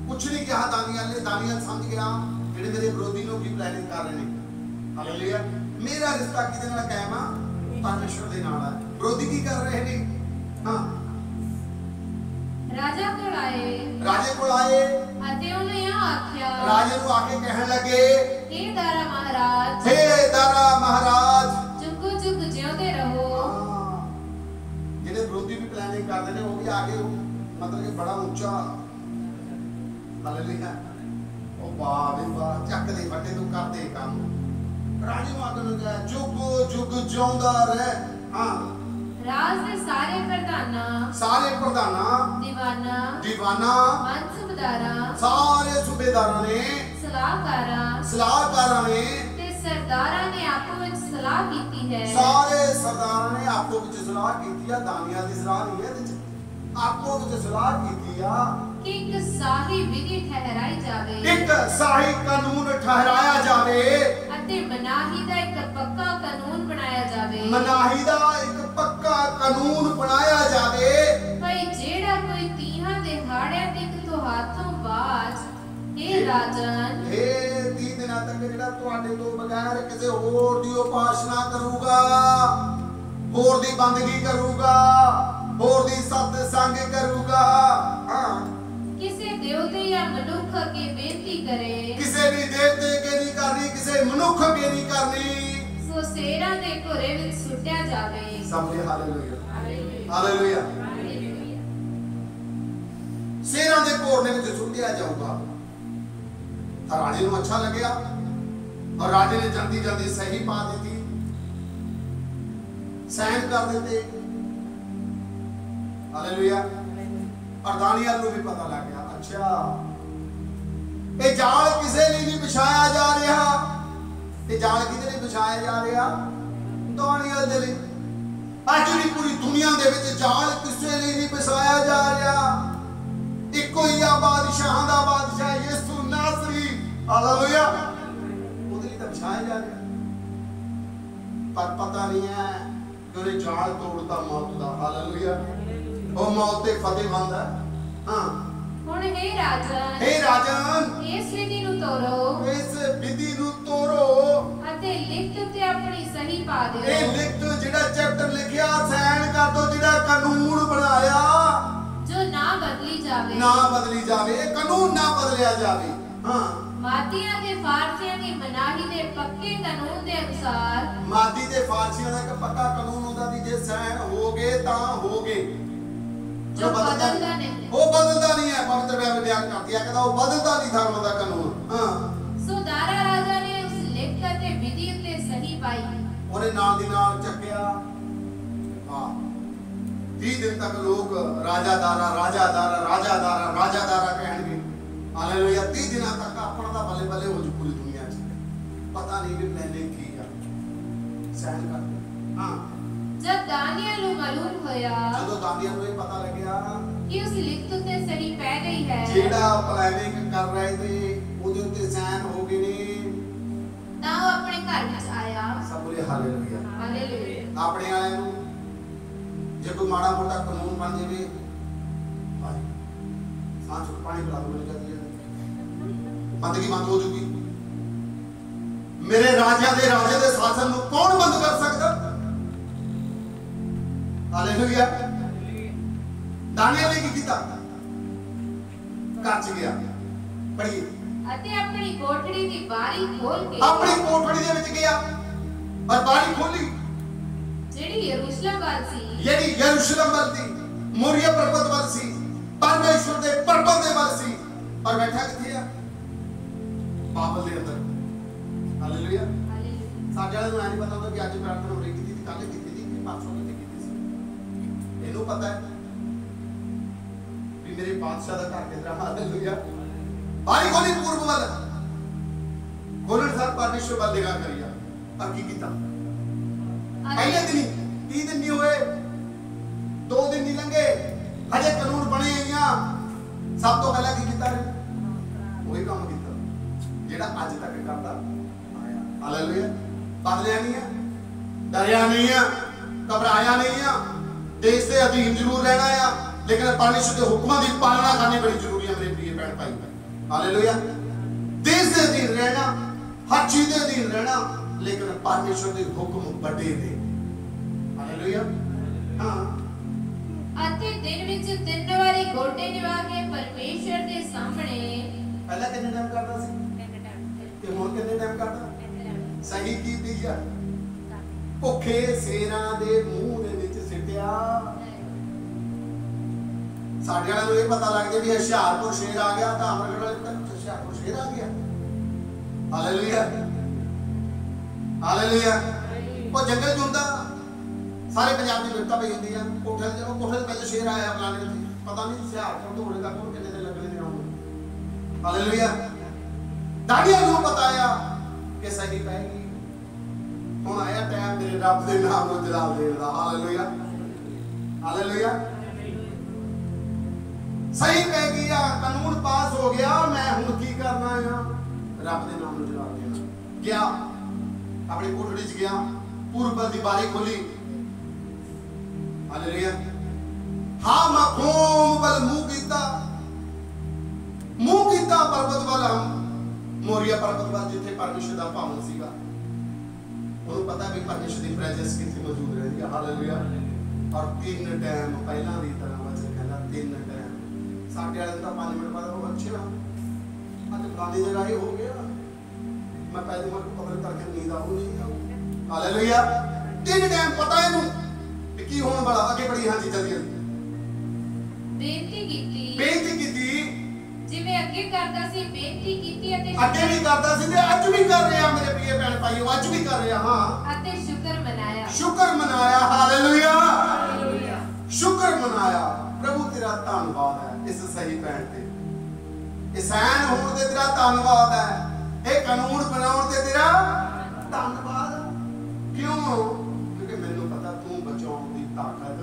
कुछ नहीं कहा दानियल ने। दानियल समझ गया जेडे मेरे विरोधी लोग की प्लानिंग कर रहे हैं। हालेलुया। मेरा रिश्ता किदे नाल कायम आ? परमेश्वर दे नाल है। विरोधी की कर रहे ने? हां, राजा को आए अते उन्हें आख्या, राजे को आके कहने लगे, हे दारा महाराज, हे दारा महाराज, जुग जुग जियोंदे रहो। जेडे विरोधी भी प्लानिंग करते हैं वो भी आगे मतलब कि बड़ा ऊंचा। हालेलुया। ओ वाह वे वाह, चक दे फटे तू कर दे काम। राजे को आके कहा जुग जुग जिਉਂਦਾ ਰਹਿ। हां, राज दे सारे प्रधाना, दीवाना, मनसबदारा, सारे सूबेदारां ने, सलाहकारां ने ते सरदारां ने आपो विच सलाह कीती है। सारे सरदारां ने आपो विच सलाह कीती है। दानियल दी सलाह नहीं है, इहदे च आपो विच सलाह कीती है कि एक साही विधि ठहराई जावे, एक साही कानून ठहराया जावे, अते मनाही दा एक पक्का कानून बनाया जावे। मनाही दा एक पक्का कानून बनाया जावे। भाई जेड़ा कोई 30 दिहाड़े तक तो हाथों बाज, हे राजन, हे 30 दिनां तक जेड़ा तुहाडे तो बगैर किसी होर दी उपासना करूगा, होर दी बंदगी करूगा, होर दी सत्संग करूगा, हां, किसी देवते या मनुख अगे बेनती करे, किसी भी देवते के नहीं करनी, किसी मनुख के नहीं करनी, सो सेरा दे घोरे विच सुट्या जावे। सबने हालेलुया, हालेलुया। सेरा दे घोरने विच सुट्या जाऊगा। तां राजे नूं अच्छा लग्या और राजे ने जल्दी जल्दी सही पा दी, साइन कर देते। हालेलुया। और दानियल नूं भी पता लग गया, अच्छा ये जाल किसे लिए नहीं बिछाया जा रहा, ये जाल किदे लिए बिछाया जा रहा? दानियल दे लिए। अज भी पूरी दुनिया दे विच जाल किसे लिए नहीं बिछाया जा रहा, इको ही आ बादशाहां दा बादशाह यीशु नासरी। हालेलुया। उहदे लिए तां बिछाया जा रहा, पर पता नहीं है कि उन्हें जाल तोड़ता मौत दा। हालेलुया। ओ मौत ते फतेहमंद है। हां, हुण हे राजन, इस विधि नूं तोड़ो, इस विधि नूं तोड़ो अते लिखत ते अपनी सही पा दिओ। ए लिखत जिहड़ा चैप्टर लिखिया साइन कर दो, जिहड़ा कानून बनाया जो ना बदली जावे, ना बदली जावे, कानून ना बदलिया जावे। हां, मादियां दे फारसियां दी मनाही दे पक्के कानून दे अनुसार, मादी ते फारसियां दा एक पक्का कानून होंदा दी, जे साइन हो गए तां हो गए, जो बदलदा नहीं, वो बदलदा नहीं है। पवित्र बाइबल बयान करती है, कहता वो बदलदा नहीं धर्म दा कानून। हां, सो दारा राजा ने उस लिखत ते विधि ते सही पाई, उन्हें नाल दी नाल चक्किया। हां, 30 दिन तक लोग राजा दारा, राजा दारा, राजा दारा, राजा दारा कहणगे। हालेलुया। 30 दिनां तक अपना दा बल्ले बल्ले हो जू पूरी दुनिया च। पता नहीं भी प्लानिंग की है, सहन कर। हां, जब दानियल नूं मालूम होया, जदों दानियल नूं पता लग्या कि उस लिखत ते सही पै गई है, जेड़ा प्लानिंग कर रहे थे ओदे उत्ते साइन हो गए ने, तां वो अपने घर विच आया। सब बोले हालेलुया, हालेलुया। अपने वाले नूं जे कोई माड़ा मोटा कानून बन जावे, भाई सांच को पानी पिला दो, मिल जाती है, बंदगी बंद हो चुकी। मेरे राजा दे शासन नूं कौन बंद कर सकदा? हालेलुया। दानियल ने की कीता? घर च गया, पढ़िए, अपनी कोठड़ी दी बारी खोल के, अपनी कोठड़ी दे विच गया और बारी खोली जेड़ी यरूशलेम वाल सी, जेड़ी यरूशलेम वाल सी, मोरिया पर्वत वाल सी, परमेश्वर दे पर्वत दे वाल सी, और बैठा किथे आ? बाबल दे अंदर। हालेलुया। साडे वाले नूं नहीं पता होंदा कि अज प्रार्थना हो रही कीती थी, कल कीती थी, कि परसों कीती सी। इहनूं पता है भी मेरे बादशाह दा घर किधर। हालेलुया। बारी खोली पूर्व वाल, खोलण सार परमेश्वर वाल निगाह करिया और की कीता? पहले दिन 30 दिन नहीं हुए, 2 दिन नहीं लंघे, हजे कानून बने आईया, सब तो पहला की कीता? वही काम कीता जेड़ा अज तक करदा आया। हालेलुया। बदलिया नहीं है, डरिया नहीं है, घबराया नहीं है, देश के अधीन जरूर रहना है, लेकिन परमेश्वर के हुक्मां की पालना करनी बड़ी जरूरी है मेरे प्रिय भैन भाई। हालेलुया। देश के अधीन रहना, हर चीज के अधीन रहना, लेकिन परमेश्वर के हुक्म बड़े ने। हालेलुया। हाँ। अते दिन विच 3 वारी गोटे निवा के परमेश्वर के सामने, पहला कितने टाइम करता सी ते हुण कितने टाइम करता? सही की दिया भुखे सेना दे मुंह दे विच सिटिया। साडे वाले नूं ये पता लग गया भी हुशियारपुर शेर आ गया, तो अमरगढ़ वाले कहते हुशियारपुर शेर आ गया। हालेलुया। हालेलुया। वो जंगल च हुंदा, सारे पंजाब दी विपता पई हुंदी आ, कोठे ते पहले शेर आया फलाने ते, पता नहीं हुशियारपुर तो होने तक कितने दिन लगने ने आउण। हालेलुया। दानियल नूं बताया कि सही पैगी, हुण आया टाइम मेरे रब दे नाम नूं जलाल देण दा। हालेलुया। हालेलुया। सही पै गया, कानून पास हो गया, मैं हुण की करना है? रब दे नाम नूं जलाल देना। गया अपनी कोठड़ी च गया, पूर्व दी बारी खोली। हालेलुया। हाँ मखूम वल मुंह कीता पर्वत वाल, हम मोरिया पर्वत वाल जिथे परमेश्वर दा भवन सीगा। उन्होंने पता भी परमेश्वर की प्रेजेंस कितनी मौजूद रहती है। हालेलुया। और 3 टाइम पहला भी तरह वचन कहना 3 टाइम। साढ़े वाले तो 5 मिनट बाद वो अच्छा आज फलानी जगह ही हो गया, मैं पहले मन को कब्र करके नींद आऊं नहीं आऊं। हालेलुया। 3 टाइम पता है नूं कि होने वाला। आगे बढ़ी। हाँ जी जल्दी बेनती कीती जिवें अगे करदा सी, बेनती कीती अते अगे भी करदा सी ते अज भी कर रहा मेरे प्रिय भैन भाईओ, अज भी कर रहा। हां। अते शुक्र मनाया। हालेलुया। शुक्र मनाया। प्रभु तेरा धन्यवाद है इस सही पैण ते, इसान होण ते तेरा धन्यवाद है, ए कानून बनाउण ते तेरा धन्यवाद। क्यों? क्योंकि मैनूं पता तू बचाउण दी ताकत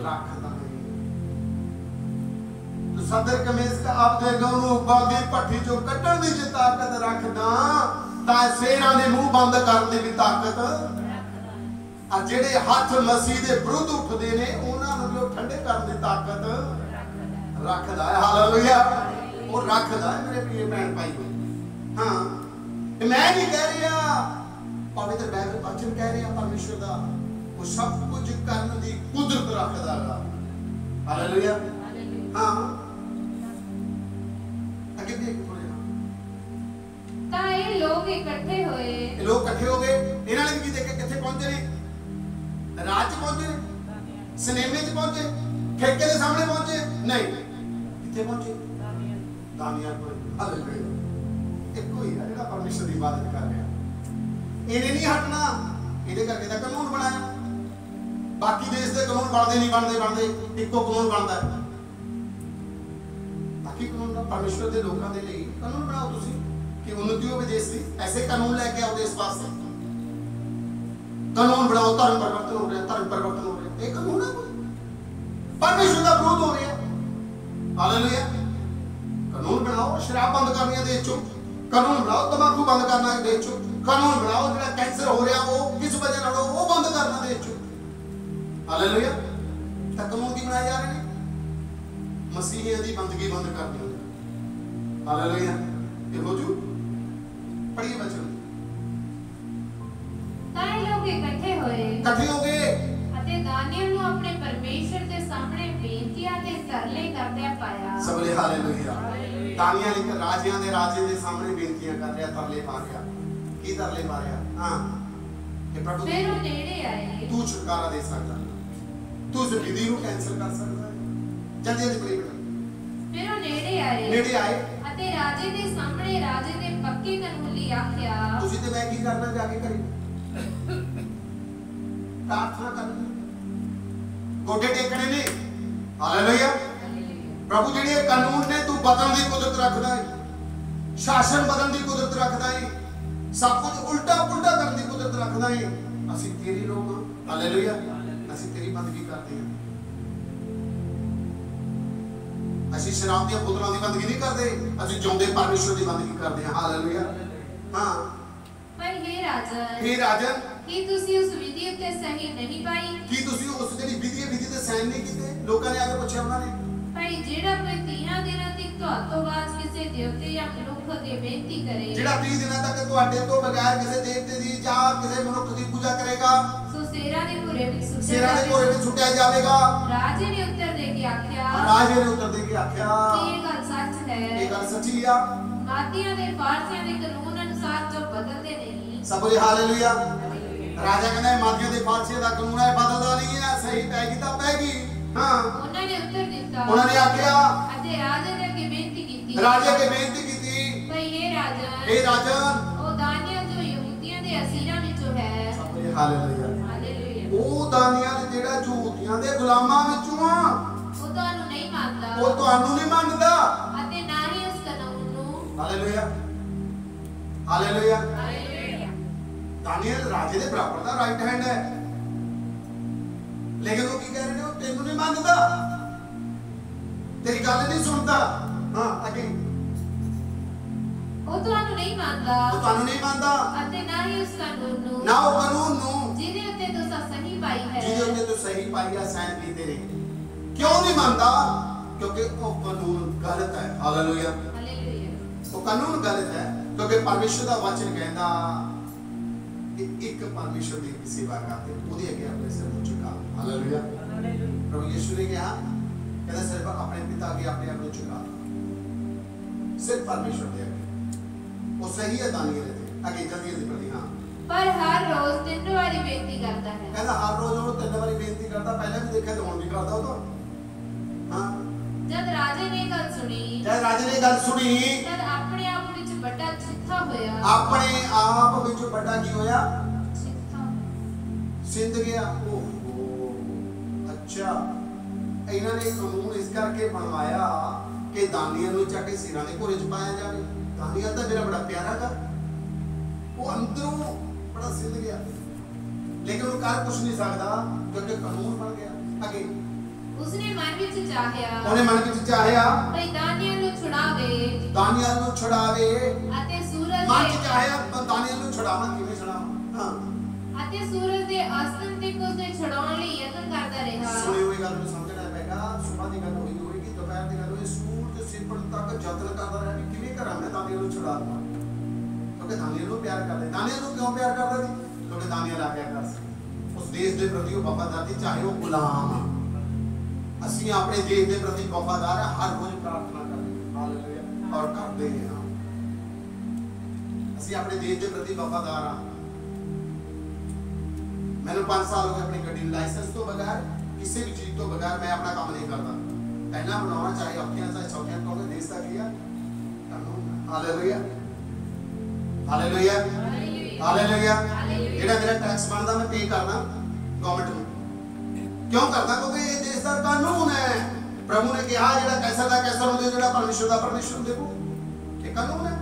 रखदा नहीं। सदर कमीज का आपदे गौरू बागी भट्ठी चो कट्टण दी जे ताकत रखदा, तां शेरां दे मुंह बंद करन दी भी ताकत रखदा। आ जेड़े हत्थ मसीह दे विरुद्ध उठदे ने उन्हां नूं जो ठंडे करन दी ताकत रखदा है। हालेलुया। वो रखदा है मेरे प्रिय भैन भाईओ। हां, मैं नहीं कह रहा, पवित्र बाइबल वचन कह रहा परमेश्वर दा वो सब कुछ करन दी कुदरत रखदा है। हालेलुया। हां। आगे देख थोड़े तां ये लोग इकट्ठे होए, ये लोग इकट्ठे हो गए। इन्हां ने भी देखे किथे पहुंचे ने? राज पहुंचे, सिनेमे च पहुंचे, ठेके के सामने पहुंचे? नहीं, किथे पहुंचे? दानियल कोल। हालेलुया। एक ही है जेड़ा परमेश्वर दी इबादत कर रहा। इन्हें नहीं हटना, इहदे करके दा कानून बनाया। बाकी देश दे कानून बनदे नहीं, बनदे इक्को कानून बनदा है। बाकी कानून दा परमेश्वर दे लोकां दे लई कानून बनाओ तुसी कि उन्नति होवे देश दी। ऐसे कानून लेके आओ देश वास्ते, कानून बनाओ। धर्म परिवर्तन हो रहा, धर्म परिवर्तन हो रहा, ये कानून है परमेश्वर का विरोध हो रहा है। हालेलुया। कानून बनाओ शराब बंद करनी है देश चो, कानून बनाओ तंबाकू बंद करना है देश चो, कानून बनाओ जो कैंसर हो रहा वो किस वजह नाल वो बंद करना देश चो। हालेलुया। तो कानून की बनाए जा रहे हैं, मसीह दी बंदगी बंद करनी है। हालेलुया। ये हो जू पढ़िए बच्चों। ताए लोग इकट्ठे हो गए अते दानियल नु अपने परमेश्वर के सामने बेनतियां ते तरले करदे पाया। सबले हालेलुया। दानियल एक राजियां दे राजे दे सामने बेनतियां कर रहा, तरले पा रहा। की तरले पा रहा? हाँ कि प्रभु फिर वो नेड़े आए, तू छुटकारा दे सकता, तू इस विधि को कैंसिल कर सकता है। जल्दी जल्दी पढ़ी बेटा। फिर वो नेड़े आए अते राजे दे सामने राजे दे पक्के कानून लई आख्या, तुसी ते मैं की करना जाके करी प्रार्थना करनी, गोडे टेकने ने। हालेलुया। प्रभु जेडे कानून ने तू बदलने की कुदरत रखदा है, शासन बदलने की कुदरत रखदा है, सब कुछ उल्टा पुल्टा करने की कुदरत रखदा है। असि तेरी लोग हां। हालेलुया। असि तेरी बंदगी करते हैं। असि शराब दी बोतलों की बंदगी नहीं करते, असि जिंदे परमेश्वर की बंदगी करते हैं। हालेलुया। हां पर हे राजन की तुसी उस विधि उत्ते सही नहीं पाई, की तुसी उस जेडी विधि ते साइन नहीं कीते। लोकां ने आके पूछया उन्होंने भाई जेड़ा कोई 30 दिनां तक ਤੁਹਾਤੋਂ ਬਾਅਦ ਕਿਸੇ ਦੇਵਤੇ ਜਾਂ ਮਨੁੱਖ ਅੱਗੇ ਬੇਨਤੀ ਕਰੇ, ਜਿਹੜਾ 30 ਦਿਨਾਂ ਤੱਕ ਤੁਹਾਡੇ ਤੋਂ ਬਗੈਰ ਕਿਸੇ ਦੇਵਤੇ ਦੀ ਜਾਂ ਕਿਸੇ ਮਨੁੱਖ ਦੀ ਪੂਜਾ ਕਰੇਗਾ, ਸੋ ਸ਼ੇਰਾਂ ਦੇ ਭੁਰੇ ਵਿੱਚ ਸੁੱਟਿਆ ਜਾਵੇਗਾ। ਰਾਜੇ ਨੇ ਉੱਤਰ ਦੇ ਕੇ ਆਖਿਆ, ਰਾਜੇ ਨੇ ਉੱਤਰ ਦੇ ਕੇ ਆਖਿਆ ਕਿ ਇਹ ਗੱਲ ਸੱਚ ਹੈ, ਇਹ ਗੱਲ ਸੱਚੀ ਆ। ਮਾਦੀਆਂ ਦੇ ਫਾਰਸੀਆਂ ਦੇ ਕਾਨੂੰਨ ਅਨੁਸਾਰ ਜੋ ਬਦਲਦੇ ਨਹੀਂ। ਸਭ ਬੋਲੇ ਹਾਲੇਲੂਇਆ। ਰਾਜਾ ਕਹਿੰਦਾ ਮਾਦੀਆਂ ਦੇ ਫਾਰਸੀਆਂ ਦਾ ਕਾਨੂੰਨ ਹੈ, ਬਦਲਦਾ ਨਹੀਂ ਹੈ, ਸਹੀ ਪੈਗੀ ਤਾਂ ਪੈਗੀ। ਹਾਂ ਉਹਨਾਂ ਨੇ ਉੱਤਰ ਦਿੱਤਾ, ਉਹਨਾਂ ਨੇ ਆਖਿਆ ਅਤੇ ਰਾਜੇ ਨੇ ਅੱਗੇ ਬੇਨਤੀ ਕੀਤੀ, ਰਾਜੇ ਕੇ ਬੇਨਤੀ ਕੀਤੀ, ਭਈ ਇਹ ਰਾਜਨ ਉਹ ਦਾਨੀਅਲ ਜੋ ਯਹੂਦੀਆਂ ਦੇ ਅਸੀਰਾਂ ਵਿੱਚੋਂ ਹੈ। ਸਭ ਬੋਲੇ ਹਾਲੇਲੂਇਆ। ਹਾਲੇਲੂਇਆ। ਉਹ ਦਾਨੀਅਲ ਜਿਹੜਾ ਯਹੂਦੀਆਂ ਦੇ ਗੁਲਾਮਾਂ ਵਿੱਚੋਂ ਆ, ਉਹ ਤੁਹਾਨੂੰ ਨਹੀਂ ਮੰਨਦਾ, ਉਹ ਤੁਹਾਨੂੰ ਨਹੀਂ ਮੰਨਦਾ, ਅਤੇ ਨਾ ਹੀ ਉਸ ਕਾਨੂੰਨ ਨੂੰ। ਹਾਲੇਲੂਇਆ। ਹਾਲੇਲੂਇਆ। ਹਾਲੇਲੂਇਆ। दानियल राजे दे बराबर दा राइट हैंड है, लेकिन वो की कह रहे ने, वो तेनू नहीं मानदा, तेरी गल नहीं सुनता। हां आगे ਉਹ ਤੁਹਾਨੂੰ ਨਹੀਂ ਮੰਨਦਾ, वो तानू नहीं मानदा, ਅਤੇ ਨਾ ਹੀ ਉਸ ਕਾਨੂੰਨ ਨੂੰ, ना वो कानून नु ਜਿਹਦੇ ਉੱਤੇ ਤੁਸੀਂ ਸਹੀ ਪਾਈ ਹੈ। जिदे उत्ते तो सही पाई है, साइन कीते ने। क्यों नहीं मानदा? क्योंकि वो कानून गलत है। हालेलुया। ਹਾਲੇਲੂਇਆ। वो कानून गलत है, क्योंकि परमेश्वर दा वचन कहंदा कि एक परमेश्वर दी सेवा करते ओदे अगे अपने सिर नु झुका। हालेलुया। प्रभु यीशु ने कहा कहता सिर्फ अपने पिता के अपने आप नु झुका, सिर्फ परमेश्वर दे अगे। वो सही है दानियल दे अगे जल्दी जल्दी पढ़ी। हां पर हर रोज 3 ਵਾਰੀ ਬੇਨਤੀ ਕਰਦਾ ਹੈ। कहता हर रोज वो 3 बारी बेनती करता, पहले भी देखा तो हुन भी करता हो तो। हां ਜਦ ਰਾਜੇ ਨੇ ਗੱਲ ਸੁਣੀ, जब राजे ने गल सुनी, ਤਦ ਆਪਣੇ ਆਪ ਵਿੱਚ ਵੱਡਾ ਚਿੱਠਾ ਹੋਇਆ। अपने आप विच बड़ा की होया? ਚਿੱਠਾ। सिंध गया। ओहो अच्छा, इन्हां ने कानून इस करके बनवाया कि दानियल नु चाके सिरां दे घोरे च पाया जावे। दानियल तो मेरा बड़ा प्यारा था, वो अंदरों बड़ा सिंध गया, लेकिन वो कर कुछ नहीं सकता क्योंकि कानून बन गया। आगे ਉਸਨੇ ਮਨ ਵਿੱਚ ਚਾਹਿਆ, ਉਹਨੇ ਮਨ ਵਿੱਚ ਚਾਹਿਆ ਭਈ ਦਾਨੀਅਲ ਨੂੰ ਛੁਡਾਵੇ, दानियल नु छुड़ावे। ਅਤੇ ਸੂਰਜ मन ਦੇ च चाहिया दानियल नु छुड़ावा, किवें छुड़ावा? हां ਅਤੇ ਸੂਰਜ ਦੇ ਅਸਤਨ ਤੱਕ ਉਸਨੇ ਛੁਡਾਉਣ ਲਈ ਯਤਨ ਕਰਦਾ ਰਿਹਾ। सुनी हुई गल ਨੂੰ ਸਮਝਣਾ ਪੈਗਾ। ਸੁਬਾਹ ਦੀ ਗੱਲ ਹੋਈ ਹੋਏਗੀ, ਦੁਪਹਿਰ ਦੀ ਗੱਲ ਹੋਈ, ਸੂਰਜ ਸਿਪਣ ਤੱਕ ਯਤਨ ਕਰਦਾ ਰਿਹਾ ਕਿ ਕਿਵੇਂ ਕਰਾਂ ਮੈਂ ਦਾਨੀਅਲ ਨੂੰ ਛੁਡਾ ਦਵਾਂ, ਕਿਉਂਕਿ ਦਾਨੀਅਲ ਨੂੰ ਪਿਆਰ ਕਰਦਾ। ਦਾਨੀਅਲ ਨੂੰ ਕਿਉਂ ਪਿਆਰ ਕਰਦਾ ਸੀ? ਕਿਉਂਕਿ ਦਾਨੀਅਲ ਆਗਿਆਕਾਰ ਸੀ, ਉਸ ਦੇਸ਼ ਦੇ ਪ੍ਰਤੀ ਉਹ ਵਫਾਦਾਰ ਸੀ, ਚਾਹੇ ਉਹ ਗੁਲਾਮ ਆ। ਅਸੀਂ ਆਪਣੇ ਦੇਸ਼ ਦੇ ਪ੍ਰਤੀ ਵਫਾਦਾਰ ਆ, ਹਰ ਰੋਜ਼ ਪ੍ਰਾਰਥਨਾ ਕਰਦੇ ਹਾਂ। ਹਾਲੇਲੂਇਆ। ਔਰ ਕਰਦੇ ਹਾਂ, ਅਸੀਂ ਆਪਣੇ ਦੇਸ਼ ਦੇ ਪ੍ਰਤੀ ਵਫਾਦਾਰ ਆ। मैंने 5 साल हो गए अपनी गड्डी लाइसेंस तो बगैर, किसी भी चीज तो बगैर मैं अपना काम नहीं करता। पहला बनाना चाहे औखियां चाहे सौखियां, क्योंकि देश का किया कानून। हालेलुया। हालेलुया। हालेलुया। जेड़ा मेरा टैक्स बनदा मैं पे करना गवर्नमेंट ਨੂੰ, क्यों करता? क्योंकि ये देश का कानून है। प्रभु ने कहा जेड़ा कैसर दा कैसर ਨੂੰ ਦੇ, ਜਿਹੜਾ ਪਰਮੇਸ਼ਰ ਦਾ ਪਰਮੇਸ਼ਰ ਨੂੰ ਦੇਵੋ। ਇਹ ਕਾਨੂੰਨ ਹੈ।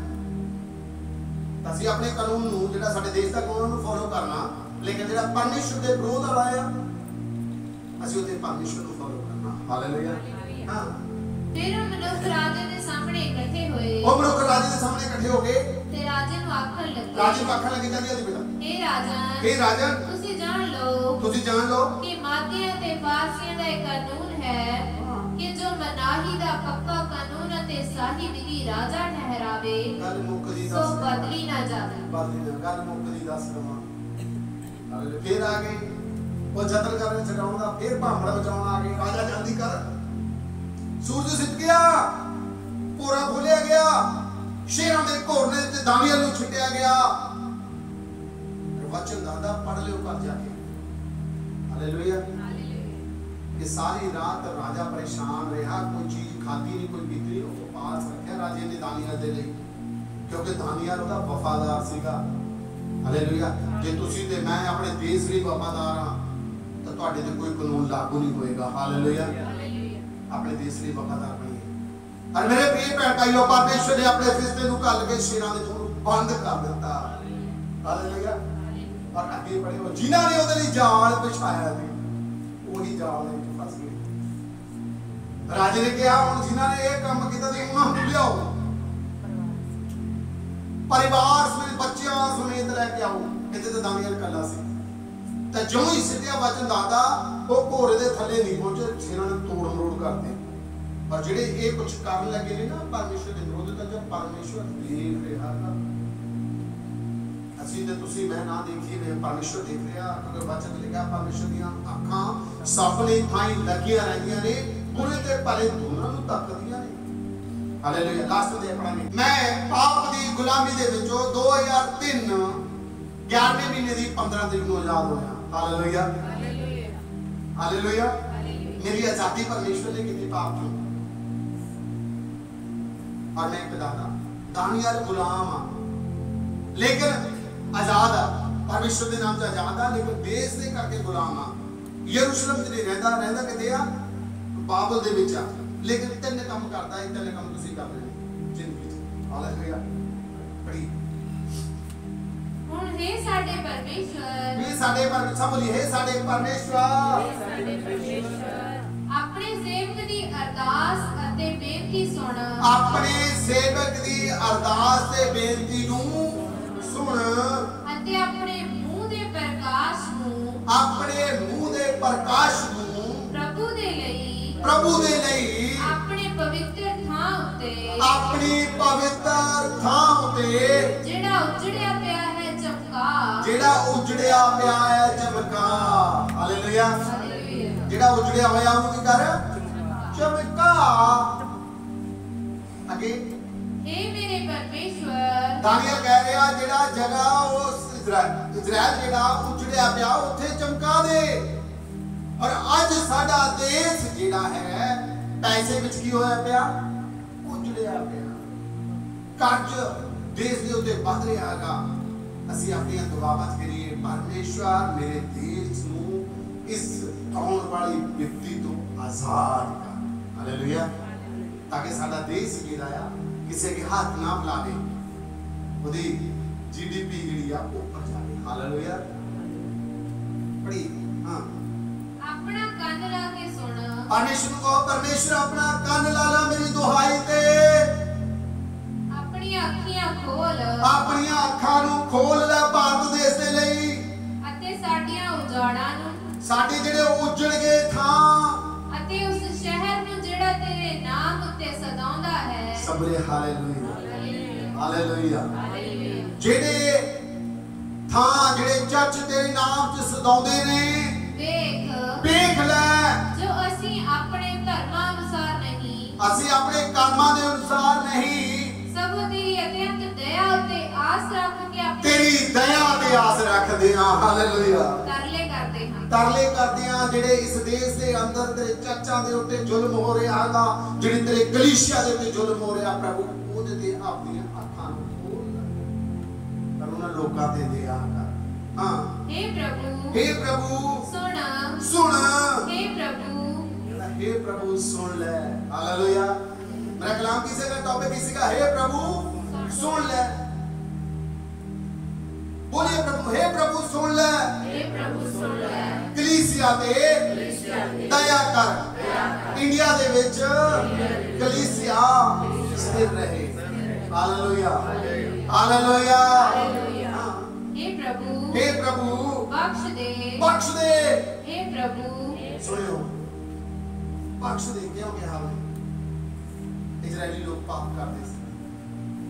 ਅਸੀਂ ਆਪਣੇ ਕਾਨੂੰਨ ਨੂੰ, ਜਿਹੜਾ ਸਾਡੇ ਦੇਸ਼ ਦਾ ਕਾਨੂੰਨ ਨੂੰ ਫੋਲੋ ਕਰਨਾ, लेकिन जेड़ा परमेश्वर दे विरोध वाला है ਅਸੀਂ ਉਹਦੇ ਪਰਮੇਸ਼ਰ ਨੂੰ ਫੋਲੋ ਕਰਨਾ। ਹਾਲੇਲੂਇਆ। ਹਾਂ ਫਿਰ ਉਹ ਮਨੁੱਖ ਰਾਜੇ ਦੇ ਸਾਹਮਣੇ ਇਕੱਠੇ ਹੋਏ। ਉਹ ਮਨੁੱਖ ਰਾਜੇ ਦੇ ਸਾਹਮਣੇ ਇਕੱਠੇ ਹੋ ਗਏ ਤੇ ਰਾਜੇ ਨੂੰ ਆਖਣ ਲੱਗੇ, ਰਾਜੇ ਨੂੰ ਆਖਣ ਲੱਗੇ, ਜਲਦੀ ਬੇਟਾ, ਇਹ ਰਾਜਾ ਤੁਸੀਂ ਜਾਣ ਲਓ ਕਿ ਮਾਦੀਆਂ ਤੇ ਫਾਰਸੀਆਂ ਦਾ ਇੱਕ ਕਾਨੂੰਨ ਹੈ ਕਿ ਜੋ ਮਨਾਹੀ ਦਾ ਪੱਕਾ ਕਾਨੂੰਨ ਅਤੇ ਸਾਹੀ ਵਿਧੀ ਰਾਜਾ ਠਹਿਰਾਵੇ, ਗੱਲ ਮੁੱਕਦੀ ਸੋ ਦੱਸ, ਬਦਲੀ ਨਾ ਜਾਵੇ। ਬਦਲੀ ਨਾ, ਗੱਲ ਮੁੱਕਦੀ ਦੱਸ ਦਵਾਂ। ਹਾਲੇਲੂਇਆ। ਫਿਰ ਆ ਗਏ ਉਹ ਜਤਨ ਕਰਨ ਛਡਾਉਣ ਦਾ, ਫਿਰ ਭਾਂਬੜ ਬਚਾਉਣ ਆ ਗਏ। ਰਾਜਾ ਜਲਦੀ ਕਰ, ਸੂਰਜ ਸਿੱਧ ਗਿਆ, कोरा खोलिया गया, शेरां दे घोरने ते दानियल नूं छड्डिया गया। वचन दादा पढ़ लियो घर जाके। हालेलुया। ये सारी रात राजा परेशान रहा, कोई चीज खाधी नहीं, कोई पीती नहीं। उपवास रखा राजे ने दानियल दे लई, क्योंकि दानियल उहदा वफादार सीगा। हालेलुया। जे तुसीं ते मैं अपने देश लई वफादार हां तो तुहाडे ते कोई कानून लागू नहीं होएगा। हालेलुया। अपने देश लई वफादार बनिए। और मेरे प्रिय भैन भाइयों, परमेश्वर ने अपने फरिश्ते नूं घल के शेरां दे मूंह बंद कर दिता। हालेलुया। और अगे बढ़े हो जिन्हां ने उहदे लई जाल बिछाया सी, वही जाल दे विच फस गए। राजे ने कहा हुण जिन्हां ने यह काम कीता सी उन्हां नूं लियाओ, परिवार समेत बच्चियां समेत लेके आओ। इत्थे ते दानियल कल्ला सी ते जो ही सिद्धिया वचन दादा वो घोड़े दे थल्ले नहीं पहुंचे, शेरां ने तोड़ मरोड़ करते। और जेडे ये कुछ करन लगे ने ना परमेश्वर दे विरोध, तो जब परमेश्वर देख रहा था, ਅਸੀਂ ਤੇ ਤੁਸੀਂ ਮੈਂ ਨਾ ਦੇਖੀ ਵੇ परमेश्वर देख रहा, क्योंकि वचन लिखा परमेश्वर ਦੀਆਂ ਅੱਖਾਂ ਸਭ ਨੇ ਥਾਈ ਲੱਗੀਆਂ ਰਹਿੰਦੀਆਂ ਨੇ, ਬੁਰੇ ਤੇ ਭਲੇ ਦੋਨਾਂ ਨੂੰ ਤੱਕਦੀਆਂ ਨੇ। ਹਾਲੇਲੂਇਆ। ਲਾਸਟ ਦੇ ਪੜਾਂਗੇ। ਮੈਂ ਪਾਪ ਦੀ ਗੁਲਾਮੀ ਦੇ ਵਿੱਚੋਂ 2003 11ਵੇਂ ਮਹੀਨੇ ਦੀ 15 ਤਰੀਕ ਨੂੰ ਆਜ਼ਾਦ ਹੋਇਆ। ਹਾਲੇਲੂਇਆ। ਹਾਲੇਲੂਇਆ। मेरी आजादी परमेश्वर ने की पाप की। और मैं दादा दानियल गुलाम हाँ, लेकिन आजाद है, परमेश्वर के नाम से आजाद है, लेकिन देश के करके गुलाम हाँ। यरूशलेम च नहीं रहता, रहता किते आ बाबल दे विच आ, लेकिन तीन काम करता है, तीन काम तुसीं कर रहे हो जिंदगी। हालेलुया। पढ़ी हुण हे साडे परमेश्वर, हे साडे परमेश्वर, सब बोलिए हे साडे परमेश्वर, अपने सेवक दी अरदास अते बेनती सुन। अपने सेवक दी अरदास ते बेनती नूं सुन। अते अपने मुंह दे प्रकाश नूं, अपने मुंह दे प्रकाश नूं प्रभु दे लई अपने पवित्र थां उते, अपनी पवित्र थां उते जेड़ा उजड़िया पिया है चमका, जेड़ा उजड़िया पिया है चमका। हालेलुया। जेड़ा उजड़िया होया ਉਹਨੂੰ ਕੀ ਕਰ चमका। आगे हे मेरे परमेश्वर, दानियल कह रहा जेड़ा जगह उस इजराइल जेड़ा उजड़िया पिया उत्थे चमका दे। और आज साडा देश जेड़ा है पैसे विच की होया पिया, उजड़िया पिया। कर्ज देश दे उत्ते वध रहा हैगा। ਅਸੀਂ ਆਪਣੀਆਂ ਦੁਆਵਾਂ ਕਰੀਏ, परमेश्वर मेरे देश ਨੂੰ इस आने वाली विपत्ति तो आजाद कर। हालेलुया। ताकि साडा देश जेड़ा आ किसी के हाथ ना लावे, ओदी जीडीपी जेड़ी आ ऊपर जावे। हालेलुया। पढ़ी हां। अपना कान ला के सुन। परमेश्वर को परमेश्वर अपना कान ला ला मेरी दुहाई ते, अपनी अखियां खोल, अपनी अखां नु खोल ले भारत देश दे लई, अते साडियां उजाड़ां नु, साडे जेड़े उजड़ गए थां, अते उस शहर नु जेड़ा तेरे नाम उत्ते सदाउंदा है। सबरे हालेलुया। हालेलुया। हालेलुया। जेड़े थां जेड़े चर्च तेरे नाम च सदाउंदे ने, देख ले जो असी अपने धर्मां अनुसार नहीं, असी अपने कर्मां दे अनुसार नहीं, सब तेरी अत्यंत दया उत्ते आस रख के अपनी तेरी दया ते आस रखदे हां। हालेलुया। तरले करदे हां जेड़े इस देश दे अंदर तेरे चर्चां दे उत्ते जुल्म हो रहा हैगा, जेड़े तेरे कलीसिया दे उत्ते जुल्म हो रहा, प्रभु ओदे ते अपनी अखां नूं खोल कर उन्हां लोकां ते दया कर। हां हे प्रभु सुन, हे प्रभु सुन ले। हालेलुया। मेरा कलाम किसी का टॉपिक किसी का हे प्रभु सुन ले। बोलिए प्रभु हे प्रभु सुन ले, कलीसिया ते दया कर। इंडिया दे विच कलीसिया स्थिर रहे। हालेलुया। हालेलुया। हे प्रभु बख्श दे। हे प्रभु सुनियो बख्श दे। क्यों कहा इजरायली लोग पाप करते थे,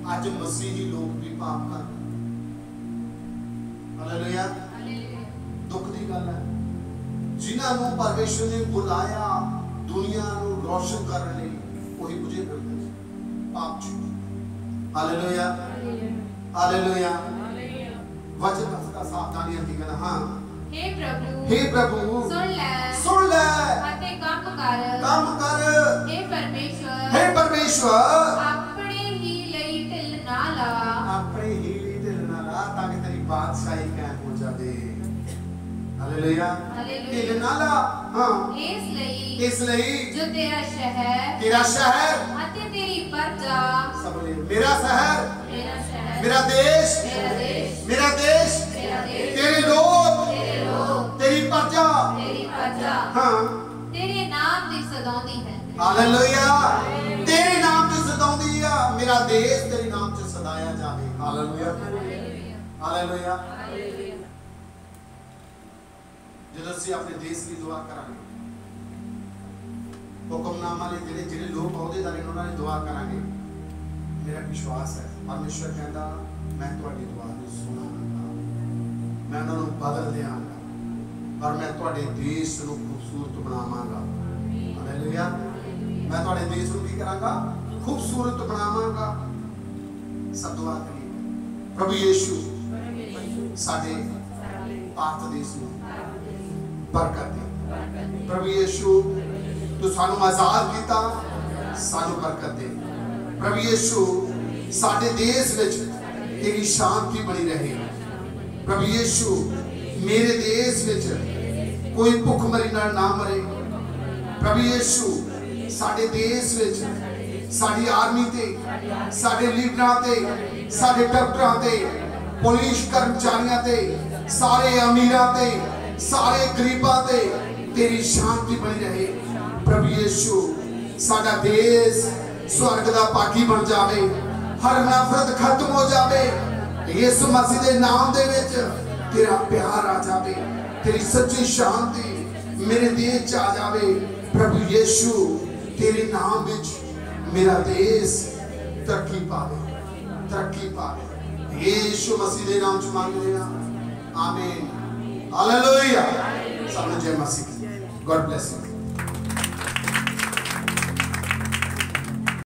आज मसीही लोग भी पाप कर। हालेलुया। दुख दी गल है जिन्हां नूं परमेश्वर ने बुलाया दुनिया नूं रोशन करने लई, वही बुझे फिरदे। पाप छूटे। Hallelujah hallelujah. वचन का सावधानी है कहना हाँ हे प्रभु सुन ले अते काम कर हे परमेश्वर अपने ही ਲਈ ਢਿੱਲ ਨਾ ਲਾ ताकि तेरी बादशाही कायम हो जाए। हालेलुया ढिल ना ला हाँ इसलिए जो तेरा शहर अते तेरी प्रजा सब मेरा शहर मेरा देश तेरे लोग तेरी प्रजा हाँ तेरे नाम दी सदाउंदी है। हालेलुया तेरे नाम च सदाउंदी है। मेरा देश तेरे नाम च सदाया जावे। Hallelujah hallelujah. ਜਦੋਂ ਅਸੀਂ ਆਪਣੇ ਦੇਸ਼ ਦੀ ਦੁਆ ਕਰਾਂਗੇ ਹੁਕਮਨਾਮਾ ਲਈ ਜਿਹੜੇ ਲੋਕ ਅਹੁਦੇਦਾਰ ਨੇ ਉਹਨਾਂ ਦੀ ਦੁਆ ਕਰਾਂਗੇ ਮੇਰਾ ਵਿਸ਼ਵਾਸ ਹੈ ਪਰਮੇਸ਼ਰ ਕਹਿੰਦਾ ਮੈਂ ਤੁਹਾਡੀ ਦੁਆ ਨੂੰ ਸੁਣਾਂਗਾ ਮੈਂ ਉਹਨਾਂ ਨੂੰ ਬਦਲ ਦਿਆਂਗਾ ਔਰ ਮੈਂ ਤੁਹਾਡੇ ਦੇਸ਼ ਨੂੰ ਖੂਬਸੂਰਤ ਬਣਾਵਾਂਗਾ। ਹਾਲੇਲੂਇਆ ਮੈਂ ਤੁਹਾਡੇ ਦੇਸ਼ ਨੂੰ ਕੀ ਕਰਾਂਗਾ ਖੂਬਸੂਰਤ ਬਣਾਵਾਂਗਾ। ਸਭ ਦੁਆ ਕਰੀਏ ਪ੍ਰਭੂ ਯੀਸ਼ੂ ਸਾਡੇ ਭਾਰਤ ਦੇਸ਼ ਨੂੰ बरकत दे। प्रभु यीशु तू सानू आजाद कीता सानू बरकत दे। प्रभु यीशु साडे देश विच तेरी शांति बनी रहे। प्रभु यीशु मेरे देश विच कोई भुखमरी नाल ना मरे। प्रभु यीशु साडे देश विच साडी आर्मी ते साडे लीडरां ते साडे डॉक्टरां ते पुलिस कर्मचारियां ते सारे अमीरां ते सारे गरीबां ते तेरी शांति बनी रहे। प्रभु यीशु साडा देश स्वर्ग दा पाकी बन जावे हर नफरत खत्म हो जावे यीशु मसीह दे नाम दे विच तेरा प्यार आ जावे तेरी सच्ची शांति मेरे देश च आ जावे। प्रभु यीशु तेरे नाम विच मेरा देश तरक्की पावे यीशु मसीह दे नाम च मांगदे हां आमीन। हालेलुया। सबने जय मसीह। God bless you.